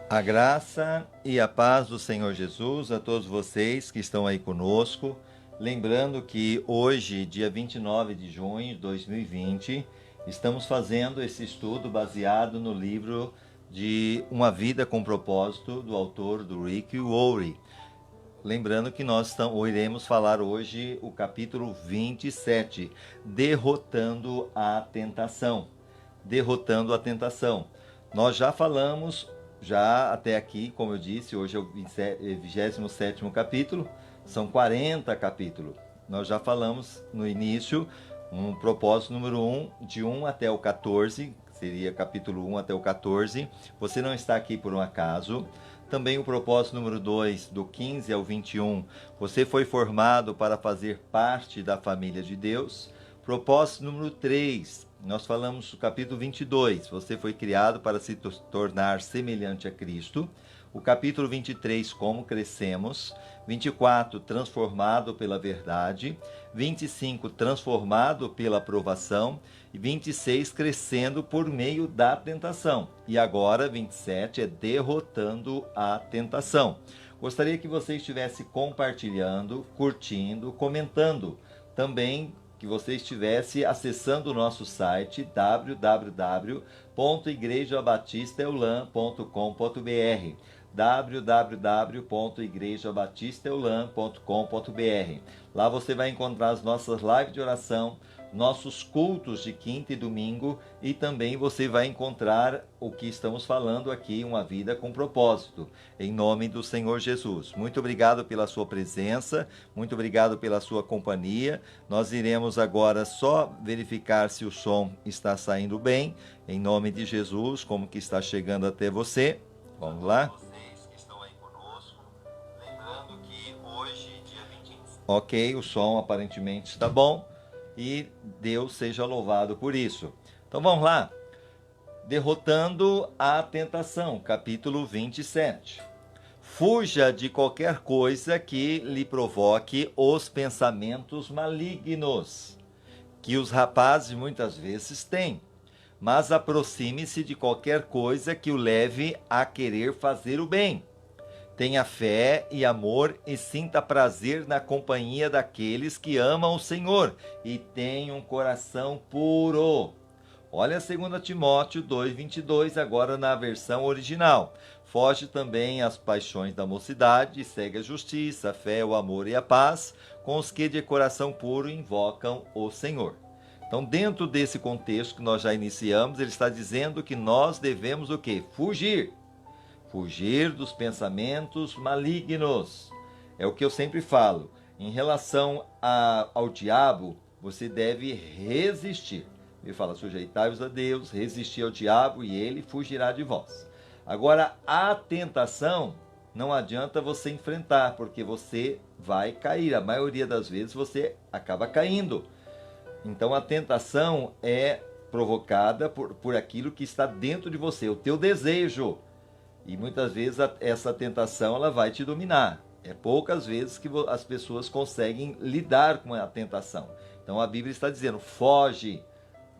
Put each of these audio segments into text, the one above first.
A graça e a paz do Senhor Jesus a todos vocês que estão aí conosco. Lembrando que hoje, dia 29 de junho de 2020, estamos fazendo esse estudo baseado no livro de Uma Vida com Propósito, do autor do Rick Warren. Lembrando que nós iremos falar hoje o capítulo 27, Derrotando a Tentação. Derrotando a Tentação. Nós já falamos, já até aqui, como eu disse, hoje é o 27º capítulo, são 40 capítulos. Nós já falamos no início, um propósito número 1, de 1 até o 14, seria capítulo 1 até o 14. Você não está aqui por um acaso. Também o propósito número 2, do 15 ao 21, você foi formado para fazer parte da família de Deus. Propósito número 3, nós falamos no capítulo 22, você foi criado para se tornar semelhante a Cristo. O capítulo 23, como crescemos. 24, transformado pela verdade. 25, transformado pela aprovação. E 26, crescendo por meio da tentação. E agora, 27, é derrotando a tentação. Gostaria que você estivesse compartilhando, curtindo, comentando. Também que você estivesse acessando o nosso site www.igrejabatistaeulan.com.br www.igrejabatistaeulan.com.br. Lá você vai encontrar as nossas lives de oração, nossos cultos de quinta e domingo, e também você vai encontrar o que estamos falando aqui, Uma Vida com Propósito, em nome do Senhor Jesus. Muito obrigado pela sua presença, muito obrigado pela sua companhia. Nós iremos agora só verificar se o som está saindo bem, em nome de Jesus, como que está chegando até você. Vamos lá? Ok, o som aparentemente está bom e Deus seja louvado por isso. Então vamos lá. Derrotando a tentação, capítulo 27. Fuja de qualquer coisa que lhe provoque os pensamentos malignos, que os rapazes muitas vezes têm, mas aproxime-se de qualquer coisa que o leve a querer fazer o bem. Tenha fé e amor e sinta prazer na companhia daqueles que amam o Senhor e tenha um coração puro. Olha 2 Timóteo 2:22, agora na versão original. Foge também às paixões da mocidade e segue a justiça, a fé, o amor e a paz, com os que de coração puro invocam o Senhor. Então, dentro desse contexto que nós já iniciamos, ele está dizendo que nós devemos o quê? Fugir. Fugir dos pensamentos malignos. É o que eu sempre falo. Em relação ao diabo, você deve resistir. Ele fala, sujeitai-vos a Deus, resistir ao diabo e ele fugirá de vós. Agora, a tentação não adianta você enfrentar, porque você vai cair. A maioria das vezes você acaba caindo. Então, a tentação é provocada por aquilo que está dentro de você, o teu desejo. E muitas vezes essa tentação ela vai te dominar. É poucas vezes que as pessoas conseguem lidar com a tentação. Então a Bíblia está dizendo, foge,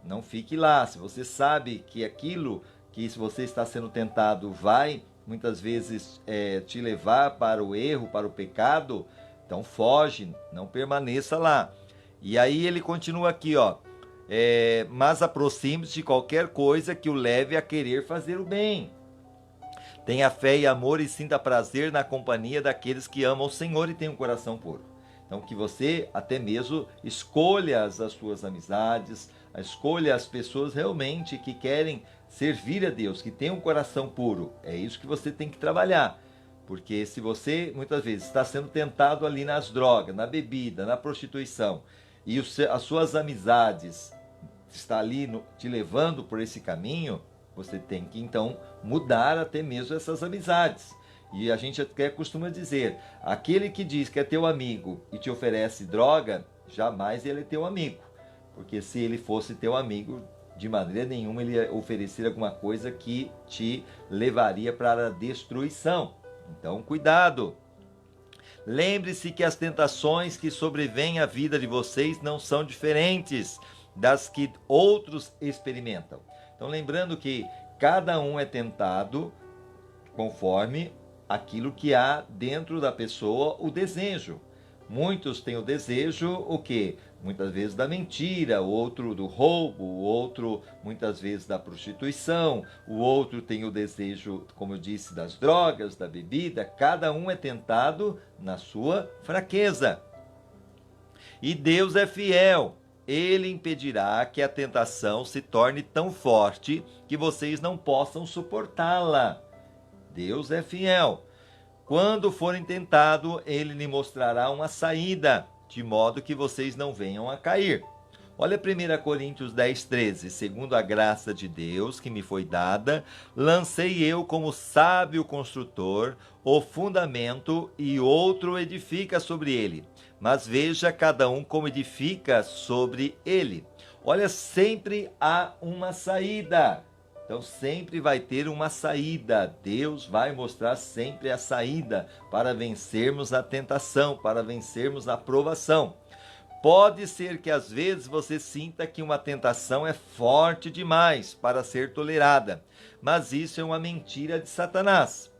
não fique lá. Se você sabe que aquilo que se você está sendo tentado vai muitas vezes te levar para o erro, para o pecado, então foge, não permaneça lá. E aí ele continua aqui, ó. Mas aproxime-se de qualquer coisa que o leve a querer fazer o bem. Tenha fé e amor e sinta prazer na companhia daqueles que amam o Senhor e têm um coração puro. Então que você até mesmo escolha as suas amizades, escolha as pessoas realmente que querem servir a Deus, que têm um coração puro. É isso que você tem que trabalhar. Porque se você muitas vezes está sendo tentado ali nas drogas, na bebida, na prostituição, e as suas amizades estão ali te levando por esse caminho, você tem que, então, mudar até mesmo essas amizades. E a gente até costuma dizer, aquele que diz que é teu amigo e te oferece droga, jamais ele é teu amigo. Porque se ele fosse teu amigo, de maneira nenhuma ele ia oferecer alguma coisa que te levaria para a destruição. Então, cuidado! Lembre-se que as tentações que sobrevêm à vida de vocês não são diferentes das que outros experimentam. Então, lembrando que cada um é tentado conforme aquilo que há dentro da pessoa, o desejo. Muitos têm o desejo, o quê? Muitas vezes da mentira, o outro do roubo, o outro muitas vezes da prostituição, o outro tem o desejo, como eu disse, das drogas, da bebida. Cada um é tentado na sua fraqueza. E Deus é fiel. Ele impedirá que a tentação se torne tão forte que vocês não possam suportá-la. Deus é fiel. Quando forem tentados, ele lhe mostrará uma saída, de modo que vocês não venham a cair. Olha 1 Coríntios 10:13. Segundo a graça de Deus que me foi dada, lancei eu como sábio construtor o fundamento e outro edifica sobre ele. Mas veja cada um como edifica sobre ele. Olha, sempre há uma saída. Então sempre vai ter uma saída. Deus vai mostrar sempre a saída para vencermos a tentação, para vencermos a provação. Pode ser que às vezes você sinta que uma tentação é forte demais para ser tolerada, mas isso é uma mentira de Satanás.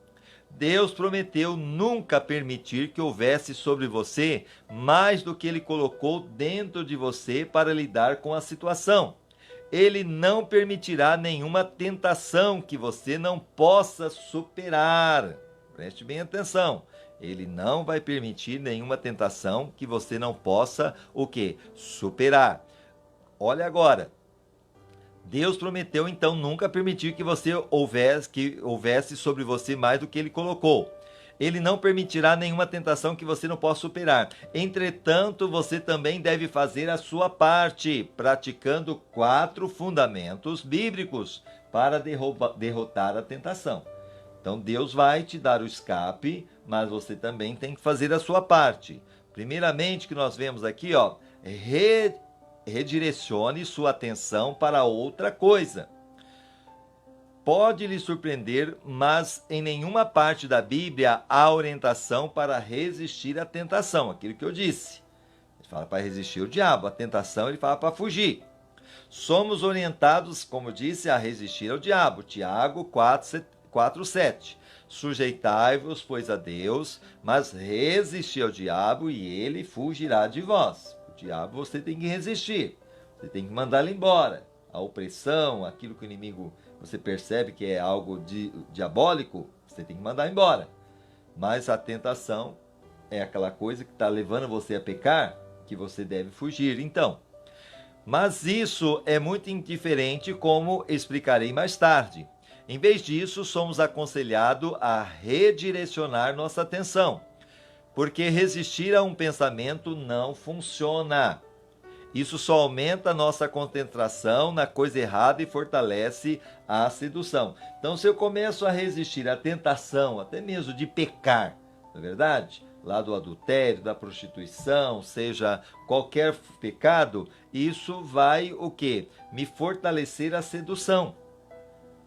Deus prometeu nunca permitir que houvesse sobre você mais do que ele colocou dentro de você para lidar com a situação. Ele não permitirá nenhuma tentação que você não possa superar. Preste bem atenção. Ele não vai permitir nenhuma tentação que você não possa, o quê? Superar. Olha agora. Deus prometeu, então, nunca permitir que houvesse sobre você mais do que ele colocou. Ele não permitirá nenhuma tentação que você não possa superar. Entretanto, você também deve fazer a sua parte, praticando 4 fundamentos bíblicos para derrotar a tentação. Então, Deus vai te dar o escape, mas você também tem que fazer a sua parte. Primeiramente, que nós vemos aqui, redirecione sua atenção para outra coisa. Pode lhe surpreender, mas em nenhuma parte da Bíblia há orientação para resistir à tentação. Aquilo que eu disse. Ele fala para resistir ao diabo. A tentação ele fala para fugir. Somos orientados, como eu disse, a resistir ao diabo. Tiago 4:7. Sujeitai-vos, pois, a Deus, mas resisti ao diabo e ele fugirá de vós. O diabo você tem que resistir. Você tem que mandar ele embora. A opressão, aquilo que o inimigo... você percebe que é algo diabólico, você tem que mandar embora. Mas a tentação é aquela coisa que está levando você a pecar, que você deve fugir. Então, mas isso é muito indiferente, como explicarei mais tarde. Em vez disso, somos aconselhados a redirecionar nossa atenção, porque resistir a um pensamento não funciona. Isso só aumenta a nossa concentração na coisa errada e fortalece a sedução. Então, se eu começo a resistir à tentação, até mesmo de pecar, não é verdade? Lá do adultério, da prostituição, seja qualquer pecado, isso vai o quê? Me fortalecer a sedução.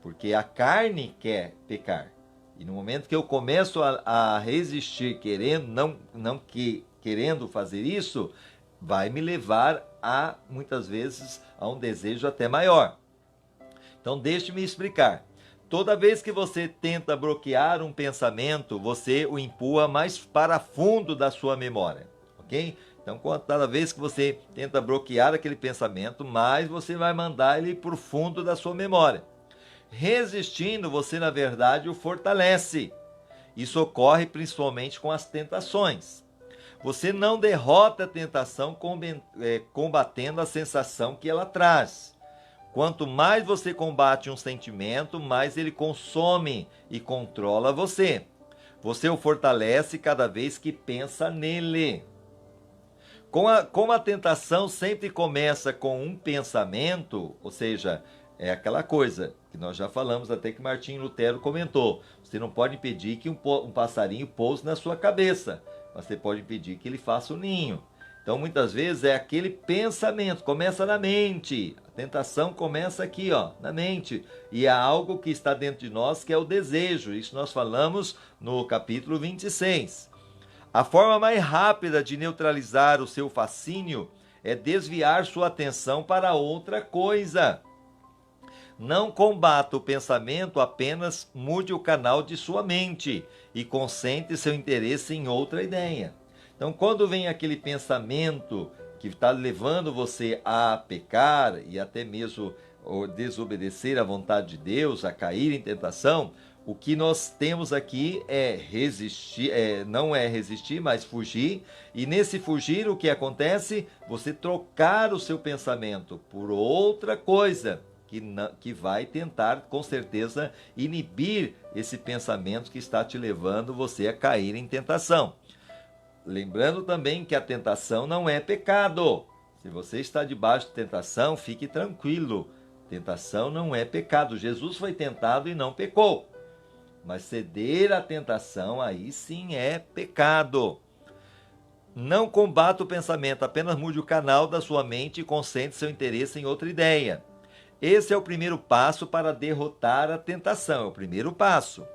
Porque a carne quer pecar. E no momento que eu começo a resistir, querendo fazer isso, vai me levar a, muitas vezes, a um desejo até maior. Então, deixe-me explicar. Toda vez que você tenta bloquear um pensamento, você o empurra mais para fundo da sua memória, ok? Então, cada vez que você tenta bloquear aquele pensamento, mais você vai mandar ele para o fundo da sua memória. Resistindo, você, na verdade, o fortalece. Isso ocorre principalmente com as tentações. Você não derrota a tentação combatendo a sensação que ela traz. Quanto mais você combate um sentimento, mais ele consome e controla você. Você o fortalece cada vez que pensa nele. Como a tentação sempre começa com um pensamento, ou seja, é aquela coisa que nós já falamos, até que Martinho Lutero comentou. Você não pode impedir que um passarinho pouse na sua cabeça. Você pode impedir que ele faça um ninho. Então, muitas vezes, é aquele pensamento, começa na mente. A tentação começa aqui, na mente. E há algo que está dentro de nós, que é o desejo. Isso nós falamos no capítulo 26. A forma mais rápida de neutralizar o seu fascínio é desviar sua atenção para outra coisa. Não combata o pensamento, apenas mude o canal de sua mente e concentre seu interesse em outra ideia. Então, quando vem aquele pensamento que está levando você a pecar e até mesmo desobedecer à vontade de Deus, a cair em tentação, o que nós temos aqui é resistir, não é resistir, mas fugir. E nesse fugir, o que acontece? Você trocar o seu pensamento por outra coisa que vai tentar, com certeza, inibir esse pensamento que está te levando você a cair em tentação. Lembrando também que a tentação não é pecado. Se você está debaixo de tentação, fique tranquilo. Tentação não é pecado. Jesus foi tentado e não pecou. Mas ceder à tentação, aí sim é pecado. Não combata o pensamento, apenas mude o canal da sua mente e concentre seu interesse em outra ideia. Esse é o primeiro passo para derrotar a tentação, é o primeiro passo.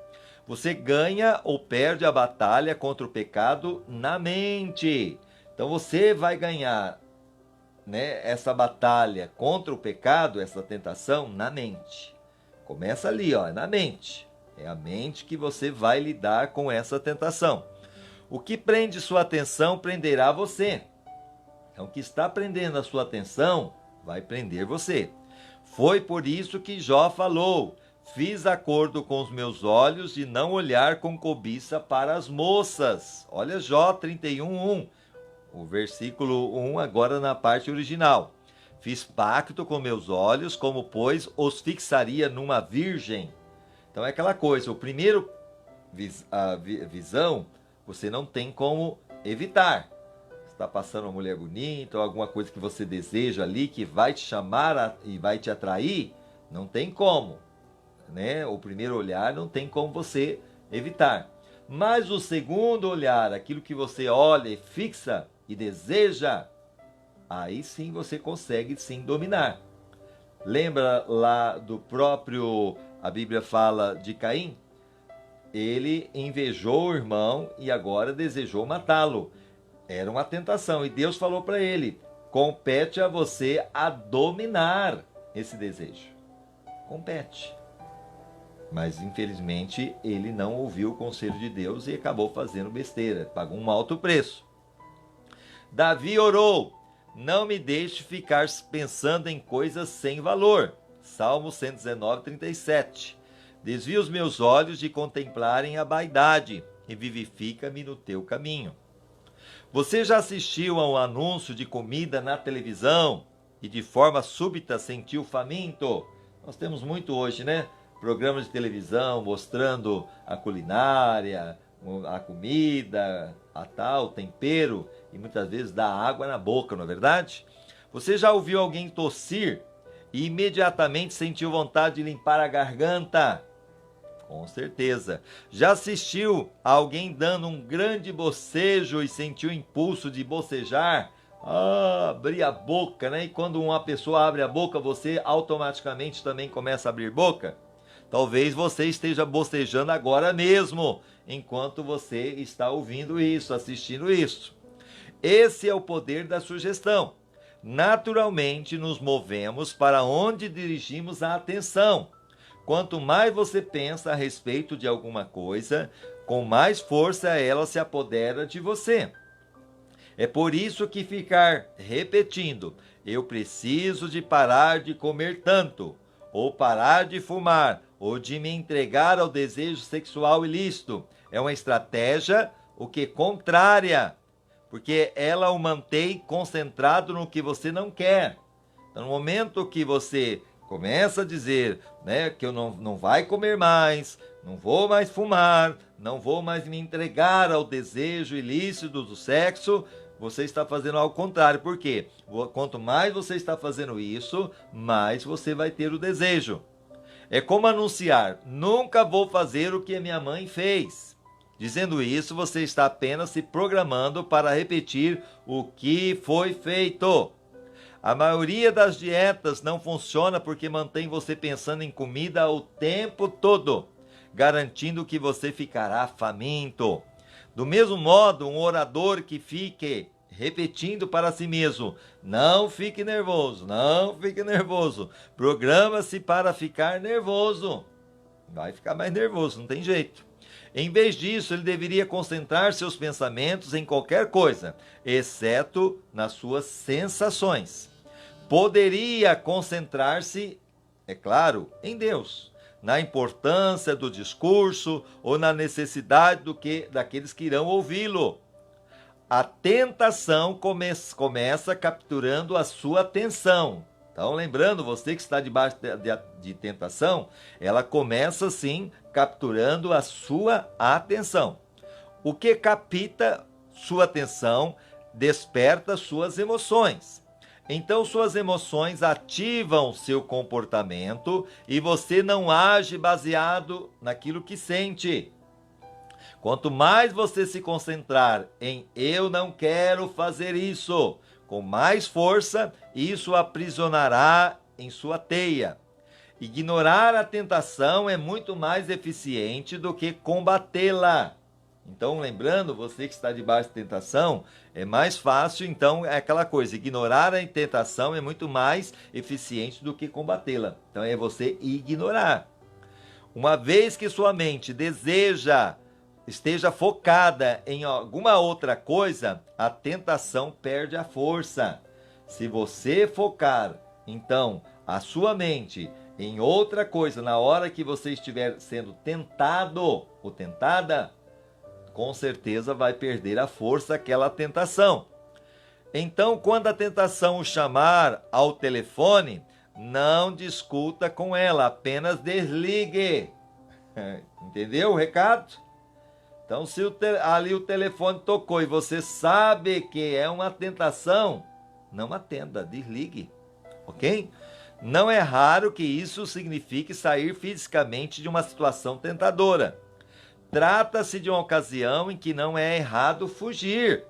Você ganha ou perde a batalha contra o pecado na mente. Então você vai ganhar, essa batalha contra o pecado, essa tentação, na mente. Começa ali, na mente. É a mente que você vai lidar com essa tentação. O que prende sua atenção prenderá você. Então, o que está prendendo a sua atenção vai prender você. Foi por isso que Jó falou: fiz acordo com os meus olhos de não olhar com cobiça para as moças. Olha Jó 31:1, o versículo 1 agora na parte original. Fiz pacto com meus olhos, como pois os fixaria numa virgem. Então é aquela coisa, o primeiro visão você não tem como evitar. Está passando uma mulher bonita ou alguma coisa que você deseja ali que vai te chamar e vai te atrair, não tem como. O primeiro olhar não tem como você evitar. Mas o segundo olhar, aquilo que você olha e fixa e deseja, aí sim você consegue sim dominar. Lembra lá do próprio, a Bíblia fala de Caim? Ele invejou o irmão e agora desejou matá-lo. Era uma tentação e Deus falou para ele: compete a você a dominar esse desejo. Compete. Mas infelizmente ele não ouviu o conselho de Deus e acabou fazendo besteira, pagou um alto preço. Davi orou: não me deixe ficar pensando em coisas sem valor. Salmo 119:37. Desvia os meus olhos de contemplarem a vaidade e vivifica-me no teu caminho. Você já assistiu a um anúncio de comida na televisão e de forma súbita sentiu faminto? Nós temos muito hoje, Programas de televisão mostrando a culinária, a comida, o tempero, e muitas vezes dá água na boca, não é verdade? Você já ouviu alguém tossir e imediatamente sentiu vontade de limpar a garganta? Com certeza. Já assistiu a alguém dando um grande bocejo e sentiu o impulso de bocejar? Abrir a boca, E quando uma pessoa abre a boca, você automaticamente também começa a abrir boca? Talvez você esteja bocejando agora mesmo, enquanto você está ouvindo isso, assistindo isso. Esse é o poder da sugestão. Naturalmente nos movemos para onde dirigimos a atenção. Quanto mais você pensa a respeito de alguma coisa, com mais força ela se apodera de você. É por isso que ficar repetindo: eu preciso de parar de comer tanto, ou parar de fumar, ou de me entregar ao desejo sexual ilícito, é uma estratégia contrária, porque ela o mantém concentrado no que você não quer. Então, no momento que você começa a dizer, que eu não vai comer mais, não vou mais fumar, não vou mais me entregar ao desejo ilícito do sexo, você está fazendo algo contrário. Por quê? Quanto mais você está fazendo isso, mais você vai ter o desejo. É como anunciar: nunca vou fazer o que minha mãe fez. Dizendo isso, você está apenas se programando para repetir o que foi feito. A maioria das dietas não funciona porque mantém você pensando em comida o tempo todo, garantindo que você ficará faminto. Do mesmo modo, um orador que fique repetindo para si mesmo: não fique nervoso, não fique nervoso. Programa-se para ficar nervoso. Vai ficar mais nervoso, não tem jeito. Em vez disso, ele deveria concentrar seus pensamentos em qualquer coisa, exceto nas suas sensações. Poderia concentrar-se, é claro, em Deus, na importância do discurso ou na necessidade daqueles que irão ouvi-lo. A tentação começa capturando a sua atenção. Então, lembrando, você que está debaixo de tentação, ela começa, sim, capturando a sua atenção. O que capta sua atenção desperta suas emoções. Então, suas emoções ativam seu comportamento e você não age baseado naquilo que sente. Quanto mais você se concentrar em eu não quero fazer isso, com mais força, isso aprisionará em sua teia. Ignorar a tentação é muito mais eficiente do que combatê-la. Então, lembrando, você que está debaixo de tentação, é mais fácil, então, é aquela coisa, ignorar a tentação é muito mais eficiente do que combatê-la. Então, é você ignorar. Uma vez que sua mente esteja focada em alguma outra coisa, a tentação perde a força. Se você focar, então, a sua mente em outra coisa, na hora que você estiver sendo tentado ou tentada, com certeza vai perder a força aquela tentação. Então, quando a tentação o chamar ao telefone, não discuta com ela, apenas desligue. Entendeu o recado? Então, se ali o telefone tocou e você sabe que é uma tentação, não atenda, desligue, ok? Não é raro que isso signifique sair fisicamente de uma situação tentadora. Trata-se de uma ocasião em que não é errado fugir.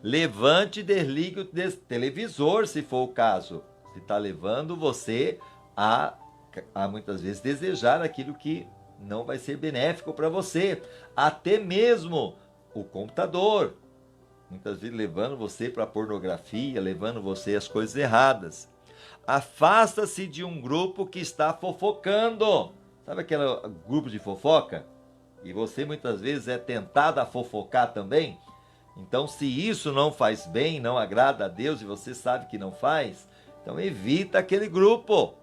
Levante e desligue o televisor, se for o caso. Se está levando você a muitas vezes desejar aquilo que não vai ser benéfico para você. Até mesmo o computador. Muitas vezes levando você para a pornografia, levando você às coisas erradas. Afasta-se de um grupo que está fofocando. Sabe aquele grupo de fofoca? E você muitas vezes é tentado a fofocar também. Então, se isso não faz bem, não agrada a Deus e você sabe que não faz, então evita aquele grupo.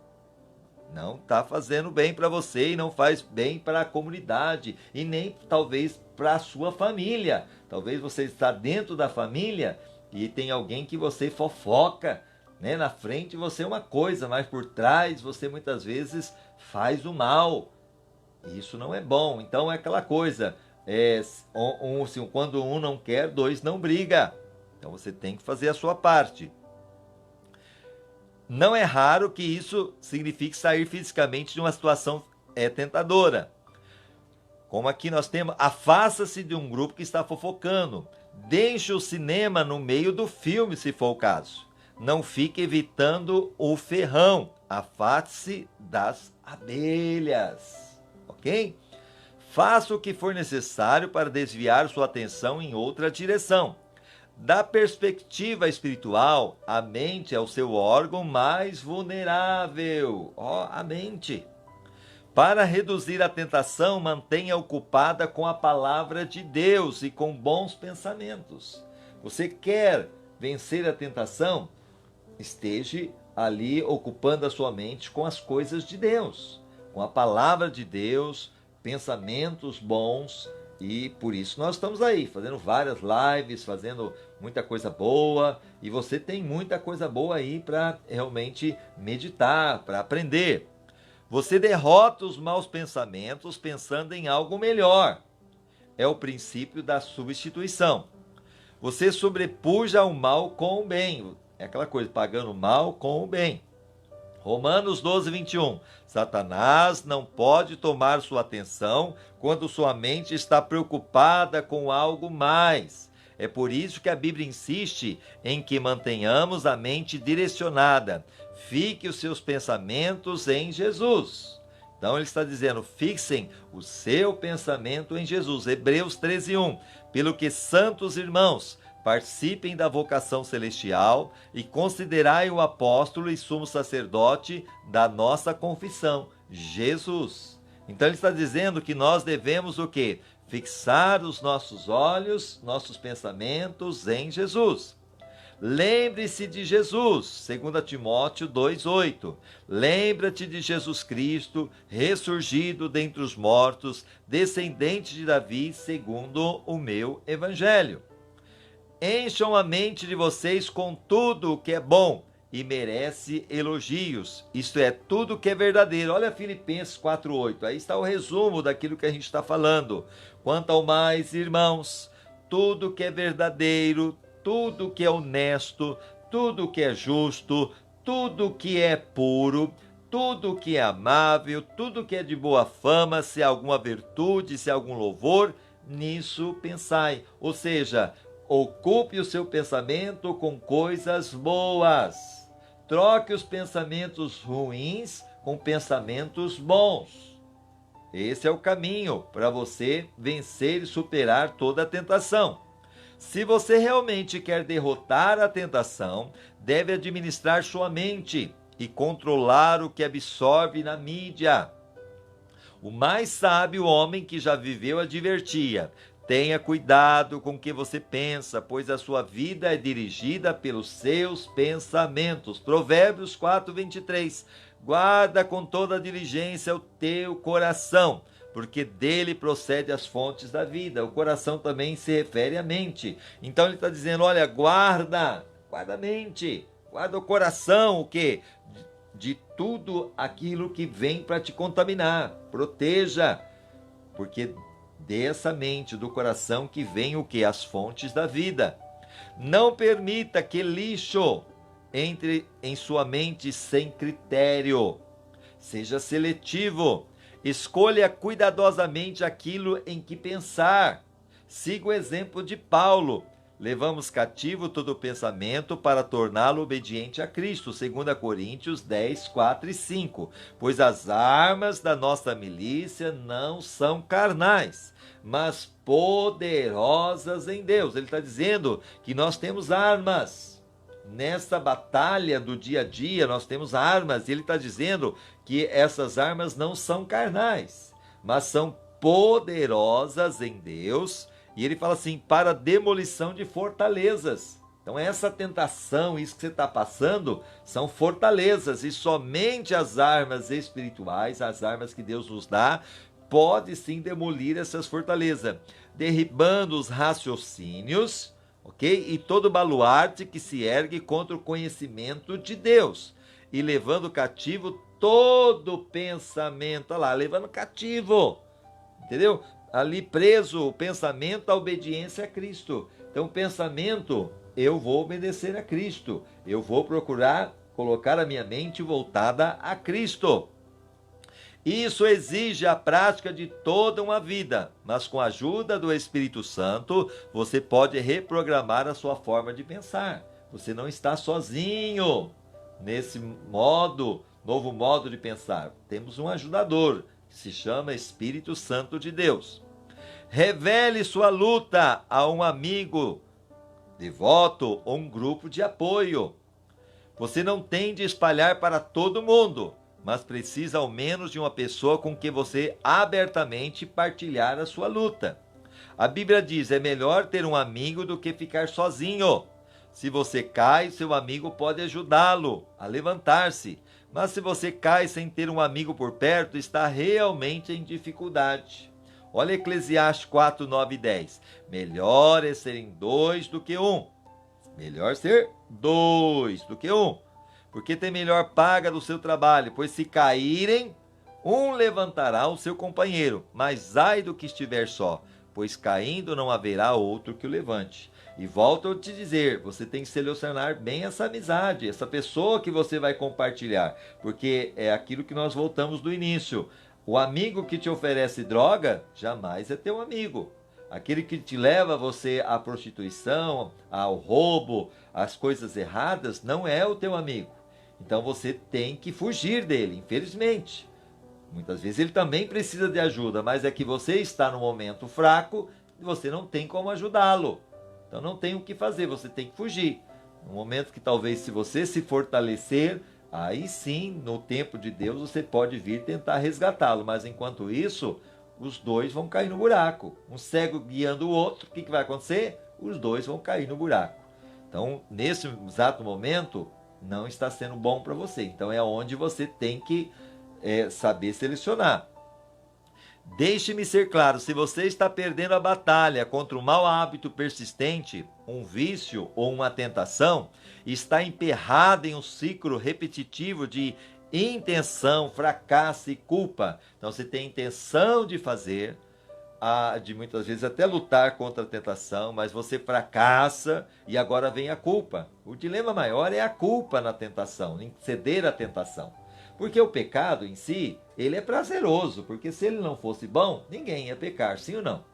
Não está fazendo bem para você e não faz bem para a comunidade e nem talvez para a sua família. Talvez você está dentro da família e tem alguém que você fofoca, né? Na frente você é uma coisa, mas por trás você muitas vezes faz o mal. Isso não é bom. Então é aquela coisa, quando um não quer, dois não briga. Então você tem que fazer a sua parte. Não é raro que isso signifique sair fisicamente de uma situação tentadora. Como aqui nós temos, afasta-se de um grupo que está fofocando. Deixe o cinema no meio do filme, se for o caso. Não fique evitando o ferrão. Afaste-se das abelhas. Ok? Faça o que for necessário para desviar sua atenção em outra direção. Da perspectiva espiritual, a mente é o seu órgão mais vulnerável. A mente. Para reduzir a tentação, mantenha ocupada com a palavra de Deus e com bons pensamentos. Você quer vencer a tentação? Esteja ali ocupando a sua mente com as coisas de Deus, com a palavra de Deus, pensamentos bons. E por isso nós estamos aí, fazendo várias lives, fazendo muita coisa boa. E você tem muita coisa boa aí para realmente meditar, para aprender. Você derrota os maus pensamentos pensando em algo melhor. É o princípio da substituição. Você sobrepuja o mal com o bem. É aquela coisa, pagando o mal com o bem. Romanos 12, 21. Satanás não pode tomar sua atenção quando sua mente está preocupada com algo mais. É por isso que a Bíblia insiste em que mantenhamos a mente direcionada. Fique os seus pensamentos em Jesus. Então ele está dizendo, fixem o seu pensamento em Jesus. Hebreus 13, 1. Pelo que, santos irmãos, participem da vocação celestial e considerai o apóstolo e sumo sacerdote da nossa confissão, Jesus. Então ele está dizendo que nós devemos o quê? Fixar os nossos olhos, nossos pensamentos em Jesus. Lembre-se de Jesus, 2 Timóteo 2,8. Lembra-te de Jesus Cristo, ressurgido dentre os mortos, descendente de Davi, segundo o meu evangelho. Encham a mente de vocês com tudo o que é bom e merece elogios. Isto é, tudo que é verdadeiro. Olha Filipenses 4,8. Aí está o resumo daquilo que a gente está falando. Quanto ao mais, irmãos, tudo que é verdadeiro, tudo que é honesto, tudo que é justo, tudo que é puro, tudo que é amável, tudo que é de boa fama, se há alguma virtude, se há algum louvor, nisso pensai. Ou seja, ocupe o seu pensamento com coisas boas. Troque os pensamentos ruins com pensamentos bons. Esse é o caminho para você vencer e superar toda a tentação. Se você realmente quer derrotar a tentação, deve administrar sua mente e controlar o que absorve na mídia. O mais sábio homem que já viveu advertia: tenha cuidado com o que você pensa, pois a sua vida é dirigida pelos seus pensamentos. Provérbios 4:23. Guarda com toda diligência o teu coração, porque dele procede as fontes da vida. O coração também se refere à mente. Então ele está dizendo, olha, guarda a mente, guarda o coração, o quê? De tudo aquilo que vem para te contaminar. Proteja, porque dessa mente, do coração que vem o quê? As fontes da vida. Não permita que lixo entre em sua mente sem critério. Seja seletivo. Escolha cuidadosamente aquilo em que pensar. Siga o exemplo de Paulo. Levamos cativo todo pensamento para torná-lo obediente a Cristo. 2 Coríntios 10, 4 e 5. Pois as armas da nossa milícia não são carnais, mas poderosas em Deus. Ele está dizendo que nós temos armas. Nessa batalha do dia a dia, nós temos armas. E ele está dizendo que essas armas não são carnais, mas são poderosas em Deus. E ele fala assim, para demolição de fortalezas. Então essa tentação, isso que você está passando, são fortalezas. E somente as armas espirituais, as armas que Deus nos dá, pode sim demolir essas fortalezas. Derribando os raciocínios, ok? E todo baluarte que se ergue contra o conhecimento de Deus. E levando cativo todo pensamento. Olha lá, levando cativo. Entendeu? Ali preso o pensamento à obediência a Cristo. Então, o pensamento, eu vou obedecer a Cristo. Eu vou procurar colocar a minha mente voltada a Cristo. Isso exige a prática de toda uma vida, mas com a ajuda do Espírito Santo, você pode reprogramar a sua forma de pensar. Você não está sozinho nesse novo modo de pensar. Temos um ajudador, que se chama Espírito Santo de Deus. Revele sua luta a um amigo devoto ou um grupo de apoio. Você não tem de espalhar para todo mundo, mas precisa ao menos de uma pessoa com quem você abertamente partilhar a sua luta. A Bíblia diz, é melhor ter um amigo do que ficar sozinho. Se você cai, seu amigo pode ajudá-lo a levantar-se. Mas se você cai sem ter um amigo por perto, está realmente em dificuldade. Olha Eclesiastes 4, 9 e 10. Melhor é serem dois do que um. Melhor ser dois do que um. Porque tem melhor paga do seu trabalho, pois se caírem, um levantará o seu companheiro. Mas ai do que estiver só, pois caindo não haverá outro que o levante. E volto a te dizer, você tem que selecionar bem essa amizade, essa pessoa que você vai compartilhar. Porque é aquilo que nós voltamos do início. O amigo que te oferece droga, jamais é teu amigo. Aquele que te leva você à prostituição, ao roubo, às coisas erradas, não é o teu amigo. Então você tem que fugir dele, infelizmente. Muitas vezes ele também precisa de ajuda, mas é que você está num momento fraco e você não tem como ajudá-lo. Então não tem o que fazer, você tem que fugir. No momento que talvez se você se fortalecer, aí sim, no tempo de Deus, você pode vir tentar resgatá-lo. Mas enquanto isso, os dois vão cair no buraco. Um cego guiando o outro, o que vai acontecer? Os dois vão cair no buraco. Então, nesse exato momento, não está sendo bom para você. Então é onde você tem que saber selecionar. Deixe-me ser claro, se você está perdendo a batalha contra um mau hábito persistente, um vício ou uma tentação, está emperrado em um ciclo repetitivo de intenção, fracasso e culpa. Então você tem intenção de fazer, de muitas vezes até lutar contra a tentação, mas você fracassa e agora vem a culpa. O dilema maior é a culpa na tentação, em ceder à tentação. Porque o pecado em si, ele é prazeroso, porque se ele não fosse bom, ninguém ia pecar, sim ou não?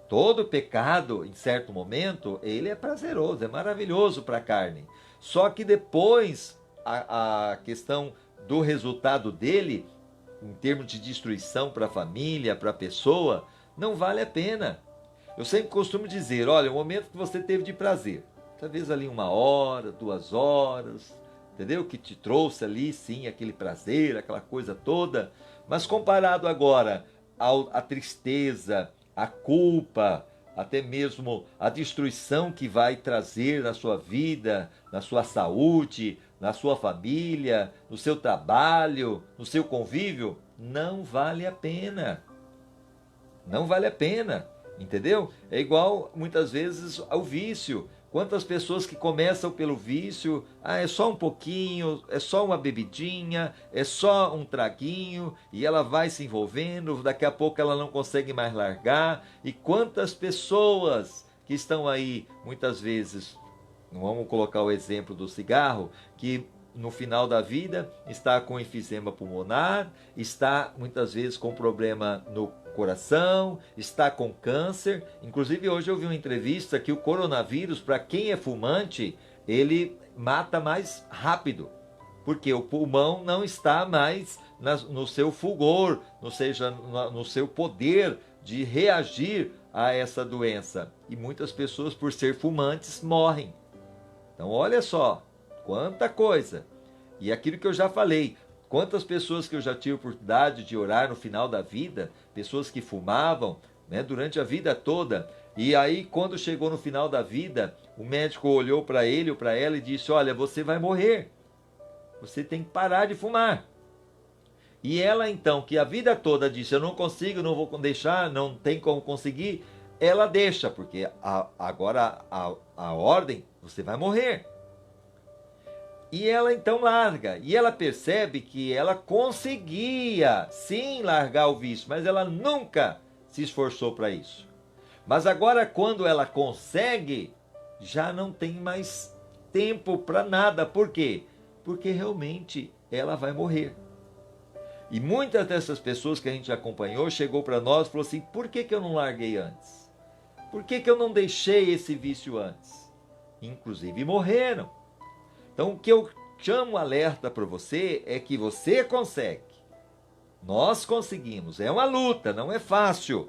Todo pecado, em certo momento, ele é prazeroso, é maravilhoso para a carne. Só que depois, a questão do resultado dele, em termos de destruição para a família, para a pessoa, não vale a pena. Eu sempre costumo dizer, olha, o momento que você teve de prazer, talvez ali 1 hora, 2 horas, entendeu? Que te trouxe ali, sim, aquele prazer, aquela coisa toda. Mas comparado agora à tristeza, à culpa, até mesmo à destruição que vai trazer na sua vida, na sua saúde, na sua família, no seu trabalho, no seu convívio, não vale a pena. Não vale a pena, entendeu? É igual, muitas vezes, ao vício. Quantas pessoas que começam pelo vício, é só um pouquinho, é só uma bebidinha, é só um traguinho, e ela vai se envolvendo, daqui a pouco ela não consegue mais largar. E quantas pessoas que estão aí, muitas vezes, vamos colocar o exemplo do cigarro, que no final da vida está com enfisema pulmonar, está muitas vezes com problema no coração, está com câncer. Inclusive hoje eu vi uma entrevista que o coronavírus, para quem é fumante, ele mata mais rápido, porque o pulmão não está mais no seu fulgor, ou seja, no seu poder de reagir a essa doença. E muitas pessoas, por ser fumantes, morrem. Então olha só, quanta coisa. E aquilo que eu já falei, quantas pessoas que eu já tive a oportunidade de orar no final da vida, pessoas que fumavam, né, durante a vida toda, e aí quando chegou no final da vida, o médico olhou para ele ou para ela e disse, olha, você vai morrer, você tem que parar de fumar. E ela então, que a vida toda disse, eu não consigo, não vou deixar, não tem como conseguir, ela deixa, porque agora a ordem, você vai morrer. E ela então larga, e ela percebe que ela conseguia sim largar o vício, mas ela nunca se esforçou para isso. Mas agora quando ela consegue, já não tem mais tempo para nada. Por quê? Porque realmente ela vai morrer. E muitas dessas pessoas que a gente acompanhou chegou para nós e falou assim, por que eu não larguei antes? Por que eu não deixei esse vício antes? Inclusive morreram. Então o que eu chamo alerta para você é que você consegue. Nós conseguimos. É uma luta, não é fácil.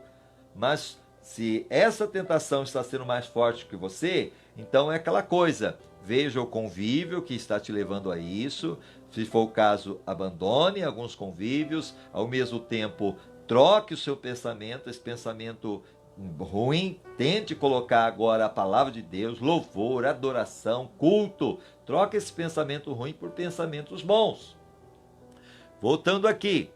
Mas se essa tentação está sendo mais forte que você, então é aquela coisa. Veja o convívio que está te levando a isso. Se for o caso, abandone alguns convívios. Ao mesmo tempo, troque o seu pensamento, esse pensamento ruim, tente colocar agora a palavra de Deus, louvor, adoração, culto. Troque esse pensamento ruim por pensamentos bons. Voltando aqui.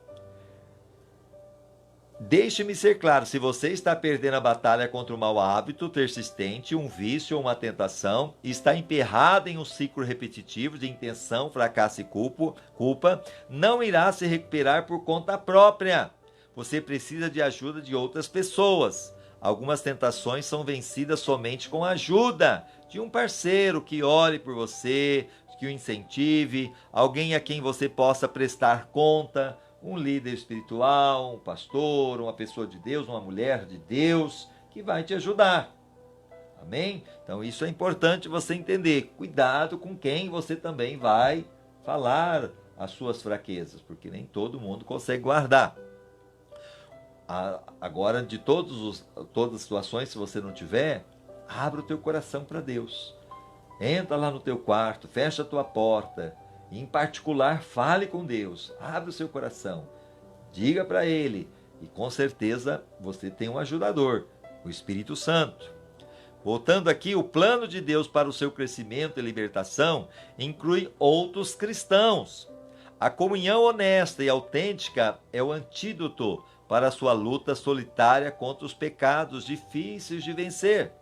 Deixe-me ser claro, se você está perdendo a batalha contra um mau hábito persistente, um vício ou uma tentação, e está emperrado em um ciclo repetitivo de intenção, fracasso e culpa, não irá se recuperar por conta própria. Você precisa de ajuda de outras pessoas. Algumas tentações são vencidas somente com a ajuda de um parceiro que ore por você, que o incentive, alguém a quem você possa prestar conta, um líder espiritual, um pastor, uma pessoa de Deus, uma mulher de Deus, que vai te ajudar. Amém? Então isso é importante você entender. Cuidado com quem você também vai falar as suas fraquezas, porque nem todo mundo consegue guardar. Agora, de todas as situações, se você não tiver, abra o teu coração para Deus. Entra lá no teu quarto, fecha a tua porta. E, em particular, fale com Deus. Abra o seu coração. Diga para Ele. E com certeza você tem um ajudador, o Espírito Santo. Voltando aqui, o plano de Deus para o seu crescimento e libertação inclui outros cristãos. A comunhão honesta e autêntica é o antídoto para a sua luta solitária contra os pecados difíceis de vencer.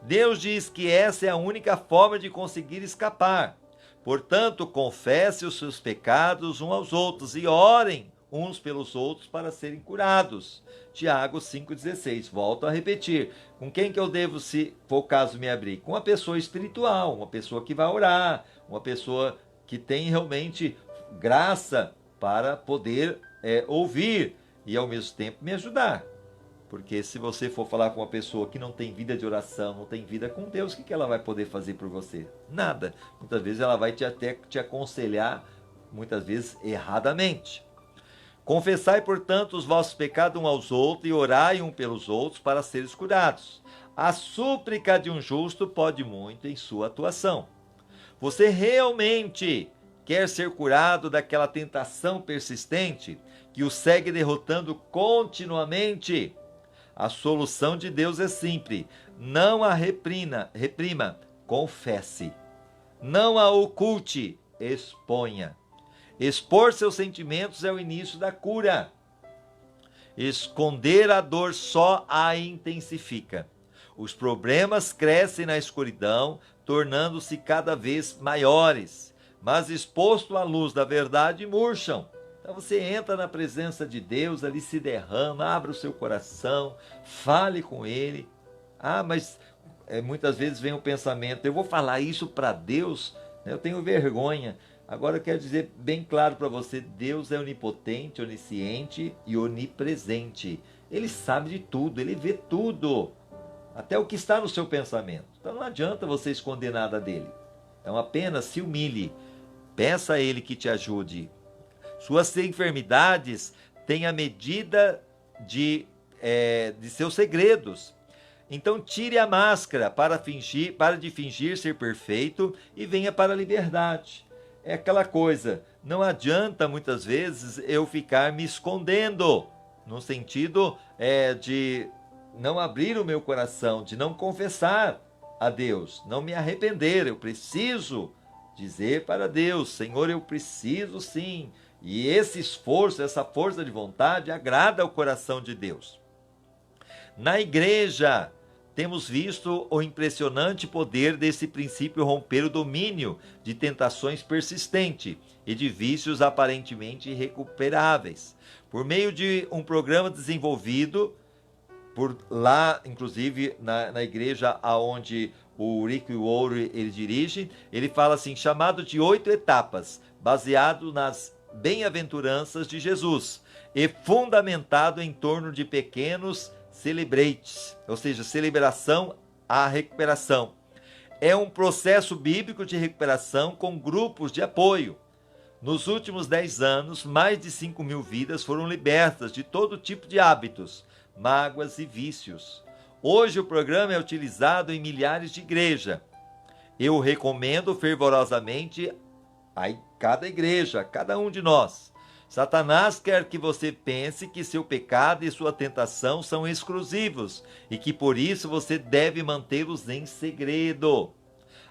Deus diz que essa é a única forma de conseguir escapar. Portanto, confesse os seus pecados uns aos outros e orem uns pelos outros para serem curados. Tiago 5,16. Volto a repetir. Com quem que eu devo, se for o caso, me abrir? Com uma pessoa espiritual, uma pessoa que vai orar, uma pessoa que tem realmente graça para poder ouvir e ao mesmo tempo me ajudar. Porque se você for falar com uma pessoa que não tem vida de oração, não tem vida com Deus, o que ela vai poder fazer por você? Nada. Muitas vezes ela vai até te aconselhar, muitas vezes erradamente. Confessai, portanto, os vossos pecados uns aos outros e orai uns pelos outros para seres curados. A súplica de um justo pode muito em sua atuação. Você realmente quer ser curado daquela tentação persistente que o segue derrotando continuamente? A solução de Deus é simples. Não a reprima, confesse. Não a oculte, exponha. Expor seus sentimentos é o início da cura. Esconder a dor só a intensifica. Os problemas crescem na escuridão, tornando-se cada vez maiores, mas exposto à luz da verdade murcham. Então você entra na presença de Deus, ali se derrama, abra o seu coração, fale com Ele. Mas muitas vezes vem o pensamento, eu vou falar isso para Deus, eu tenho vergonha. Agora eu quero dizer bem claro para você, Deus é onipotente, onisciente e onipresente. Ele sabe de tudo, Ele vê tudo, até o que está no seu pensamento. Então não adianta você esconder nada dele. Então apenas se humilhe, peça a Ele que te ajude. Suas enfermidades têm a medida de seus segredos. Então tire a máscara para de fingir ser perfeito e venha para a liberdade. É aquela coisa, não adianta muitas vezes eu ficar me escondendo, no sentido de não abrir o meu coração, de não confessar a Deus, não me arrepender. Eu preciso dizer para Deus, Senhor, eu preciso sim. E esse esforço, essa força de vontade agrada ao coração de Deus. Na igreja, temos visto o impressionante poder desse princípio romper o domínio de tentações persistentes e de vícios aparentemente irrecuperáveis. Por meio de um programa desenvolvido por lá, inclusive na igreja onde o Rick Warren ele dirige, ele fala assim, chamado de 8 etapas, baseado nas bem-aventuranças de Jesus e fundamentado em torno de pequenos celebrates, ou seja, celebração à recuperação. É um processo bíblico de recuperação com grupos de apoio. Nos últimos 10 anos, mais de 5.000 vidas foram libertas de todo tipo de hábitos, mágoas e vícios. Hoje o programa é utilizado em milhares de igrejas. Eu recomendo fervorosamente a cada igreja, a cada um de nós. Satanás quer que você pense que seu pecado e sua tentação são exclusivos e que por isso você deve mantê-los em segredo.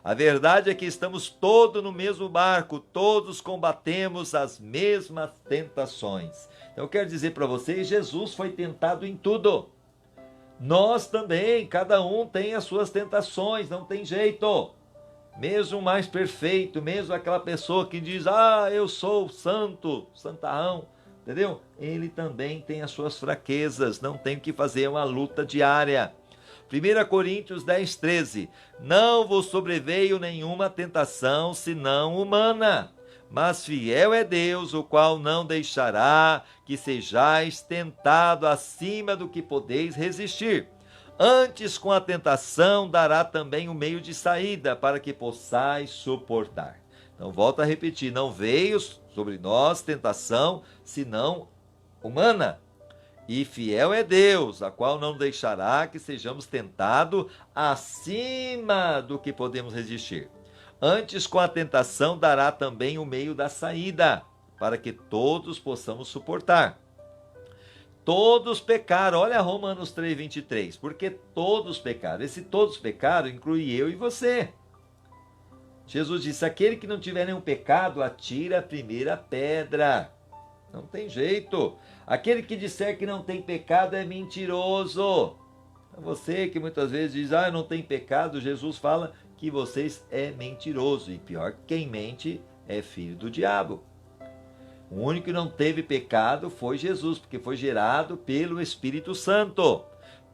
A verdade é que estamos todos no mesmo barco, todos combatemos as mesmas tentações. Então eu quero dizer para vocês, Jesus foi tentado em tudo. Nós também, cada um tem as suas tentações, não tem jeito. Mesmo o mais perfeito, mesmo aquela pessoa que diz, eu sou santo, santarrão, entendeu? Ele também tem as suas fraquezas, não tem o que fazer, é uma luta diária. 1 Coríntios 10, 13, não vos sobreveio nenhuma tentação, senão humana, mas fiel é Deus, o qual não deixará que sejais tentado acima do que podeis resistir. Antes, com a tentação, dará também o meio de saída, para que possais suportar. Então, volto a repetir, não veio sobre nós tentação, senão humana. E fiel é Deus, a qual não deixará que sejamos tentados acima do que podemos resistir. Antes, com a tentação, dará também o meio da saída, para que todos possamos suportar. Todos pecaram, olha Romanos 3:23, porque todos pecaram. Esse todos pecaram inclui eu e você. Jesus disse, aquele que não tiver nenhum pecado, atira a primeira pedra. Não tem jeito. Aquele que disser que não tem pecado é mentiroso. Você que muitas vezes diz, não tem pecado, Jesus fala que vocês é mentiroso. E pior, quem mente é filho do diabo. O único que não teve pecado foi Jesus, porque foi gerado pelo Espírito Santo.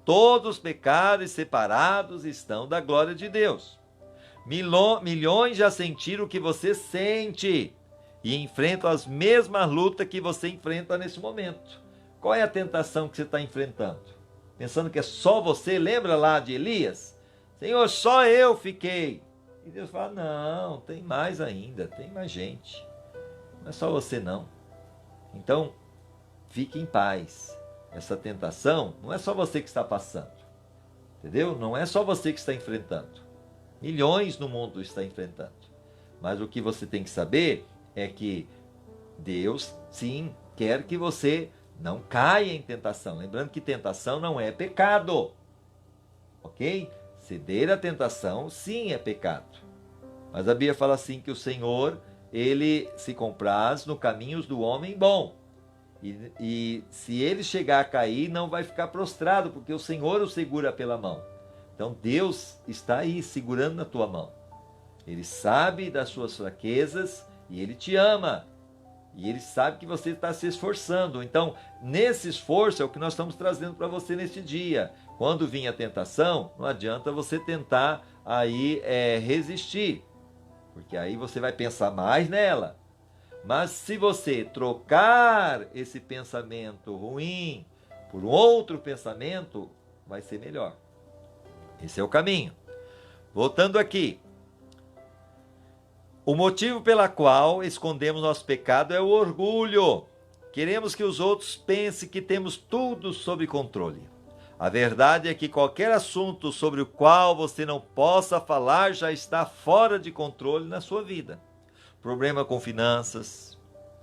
Todos pecados e separados estão da glória de Deus. Milhões já sentiram o que você sente e enfrentam as mesmas lutas que você enfrenta nesse momento. Qual é a tentação que você está enfrentando? Pensando que é só você? Lembra lá de Elias? Senhor, só eu fiquei. E Deus fala, não, tem mais ainda, tem mais gente. Não é só você não. Então, fique em paz. Essa tentação não é só você que está passando. Entendeu? Não é só você que está enfrentando. Milhões no mundo estão enfrentando. Mas o que você tem que saber é que Deus, sim, quer que você não caia em tentação. Lembrando que tentação não é pecado. Ok? Ceder à tentação, sim, é pecado. Mas a Bíblia fala assim que o Senhor, ele se compraz no caminhos do homem bom. E se ele chegar a cair, não vai ficar prostrado, porque o Senhor o segura pela mão. Então Deus está aí segurando na tua mão. Ele sabe das suas fraquezas e Ele te ama. E Ele sabe que você está se esforçando. Então, nesse esforço é o que nós estamos trazendo para você neste dia. Quando vir a tentação, não adianta você tentar aí resistir. Porque aí você vai pensar mais nela. Mas se você trocar esse pensamento ruim por um outro pensamento, vai ser melhor. Esse é o caminho. Voltando aqui. O motivo pela qual escondemos nosso pecado é o orgulho. Queremos que os outros pensem que temos tudo sob controle. A verdade é que qualquer assunto sobre o qual você não possa falar já está fora de controle na sua vida. Problema com finanças,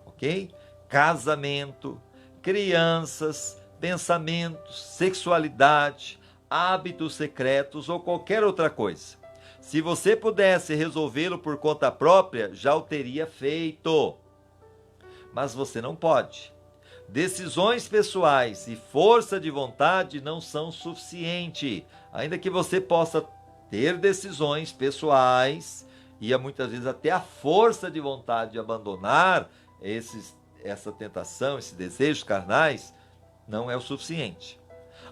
ok? Casamento, crianças, pensamentos, sexualidade, hábitos secretos ou qualquer outra coisa. Se você pudesse resolvê-lo por conta própria, já o teria feito. Mas você não pode. Decisões pessoais e força de vontade não são suficientes. Ainda que você possa ter decisões pessoais e muitas vezes até a força de vontade de abandonar essa tentação, esses desejos carnais, não é o suficiente.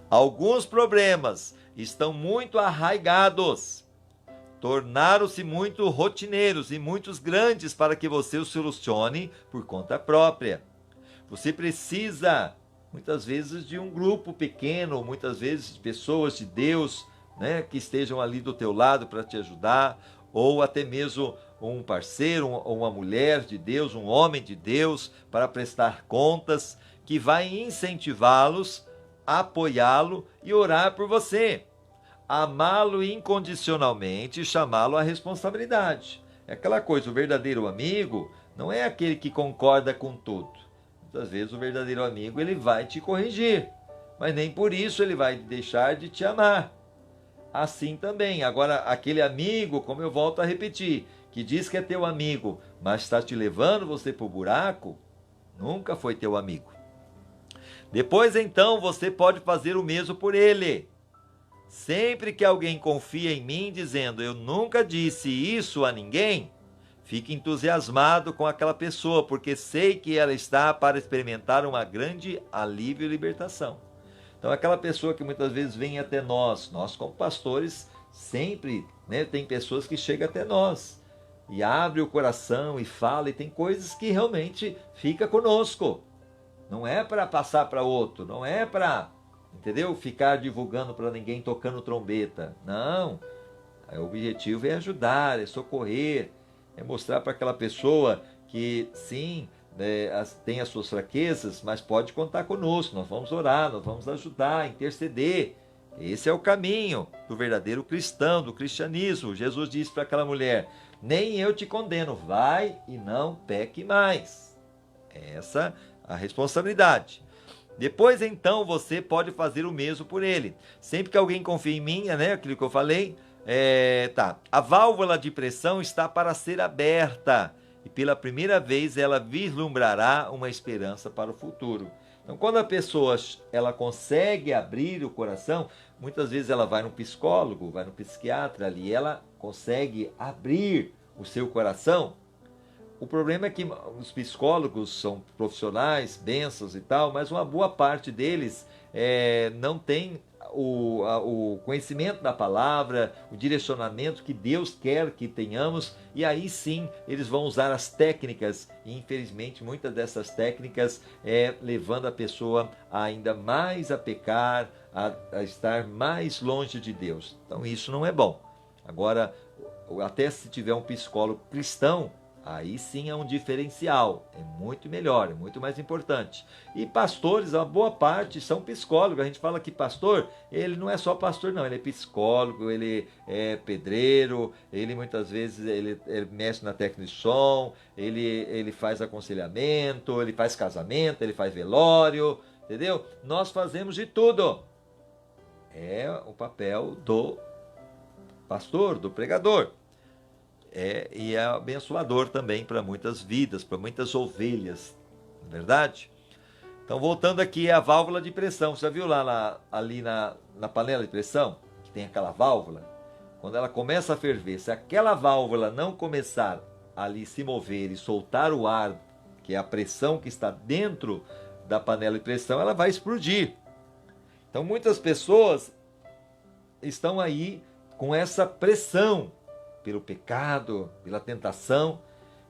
Alguns problemas estão muito arraigados, tornaram-se muito rotineiros e muitos grandes para que você os solucione por conta própria. Você precisa, muitas vezes, de um grupo pequeno, muitas vezes de pessoas de Deus, né, que estejam ali do teu lado para te ajudar, ou até mesmo um parceiro, ou uma mulher de Deus, um homem de Deus, para prestar contas, que vai incentivá-los, apoiá-lo e orar por você. Amá-lo incondicionalmente e chamá-lo à responsabilidade. É aquela coisa, o verdadeiro amigo não é aquele que concorda com tudo. Muitas vezes o verdadeiro amigo ele vai te corrigir, mas nem por isso ele vai deixar de te amar. Assim também, agora aquele amigo, como eu volto a repetir, que diz que é teu amigo, mas está te levando você para o buraco, nunca foi teu amigo. Depois então você pode fazer o mesmo por ele. Sempre que alguém confia em mim dizendo eu nunca disse isso a ninguém, fique entusiasmado com aquela pessoa, porque sei que ela está para experimentar uma grande alívio e libertação. Então aquela pessoa que muitas vezes vem até nós como pastores sempre, né, tem pessoas que chegam até nós e abre o coração e fala, e tem coisas que realmente fica conosco. Não é para passar para outro, não é para, entendeu? Ficar divulgando para ninguém tocando trombeta. Não. O objetivo é ajudar, é socorrer, é mostrar para aquela pessoa que sim, tem as suas fraquezas, mas pode contar conosco, nós vamos orar, nós vamos ajudar, interceder. Esse é o caminho do verdadeiro cristão, do cristianismo. Jesus disse para aquela mulher: nem eu te condeno, vai e não peque mais. Essa é a responsabilidade. Depois, então, você pode fazer o mesmo por ele. Sempre que alguém confia em mim, aquilo que eu falei, a válvula de pressão está para ser aberta e pela primeira vez ela vislumbrará uma esperança para o futuro. Então, quando a pessoa ela consegue abrir o coração, muitas vezes ela vai no psicólogo, vai no psiquiatra ali, ela consegue abrir o seu coração. O problema é que os psicólogos são profissionais, bênçãos e tal, mas uma boa parte deles não tem o conhecimento da palavra, o direcionamento que Deus quer que tenhamos, e aí sim eles vão usar as técnicas, e infelizmente muitas dessas técnicas levando a pessoa ainda mais a pecar, a estar mais longe de Deus. Então isso não é bom. Agora, até se tiver um psicólogo cristão, aí sim é um diferencial, é muito melhor, é muito mais importante. E pastores, a boa parte são psicólogos. A gente fala que pastor, ele não é só pastor não, ele é psicólogo, ele é pedreiro, ele muitas vezes ele mexe na técnica de som, ele faz aconselhamento, ele faz casamento, ele faz velório, entendeu? Nós fazemos de tudo. É o papel do pastor, do pregador. E é abençoador também para muitas vidas, para muitas ovelhas, não é verdade? Então, voltando aqui, a válvula de pressão. Você já viu ali na panela de pressão, que tem aquela válvula? Quando ela começa a ferver, se aquela válvula não começar ali se mover e soltar o ar, que é a pressão que está dentro da panela de pressão, ela vai explodir. Então, muitas pessoas estão aí com essa pressão, pelo pecado, pela tentação,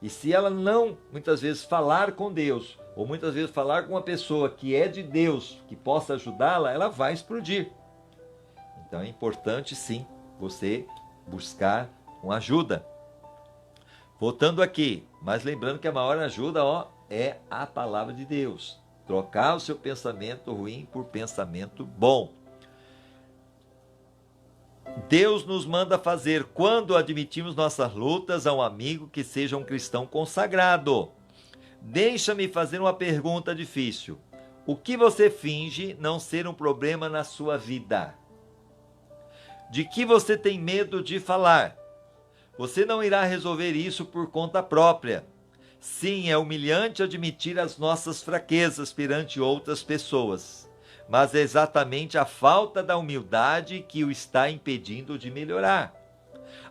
e se ela não, muitas vezes, falar com Deus, ou muitas vezes falar com uma pessoa que é de Deus, que possa ajudá-la, ela vai explodir. Então é importante sim, você buscar uma ajuda. Voltando aqui, mas lembrando que a maior ajuda é a palavra de Deus. Trocar o seu pensamento ruim por pensamento bom. Deus nos manda fazer quando admitimos nossas lutas a um amigo que seja um cristão consagrado. Deixa-me fazer uma pergunta difícil. O que você finge não ser um problema na sua vida? De que você tem medo de falar? Você não irá resolver isso por conta própria. Sim, é humilhante admitir as nossas fraquezas perante outras pessoas. Mas é exatamente a falta da humildade que o está impedindo de melhorar.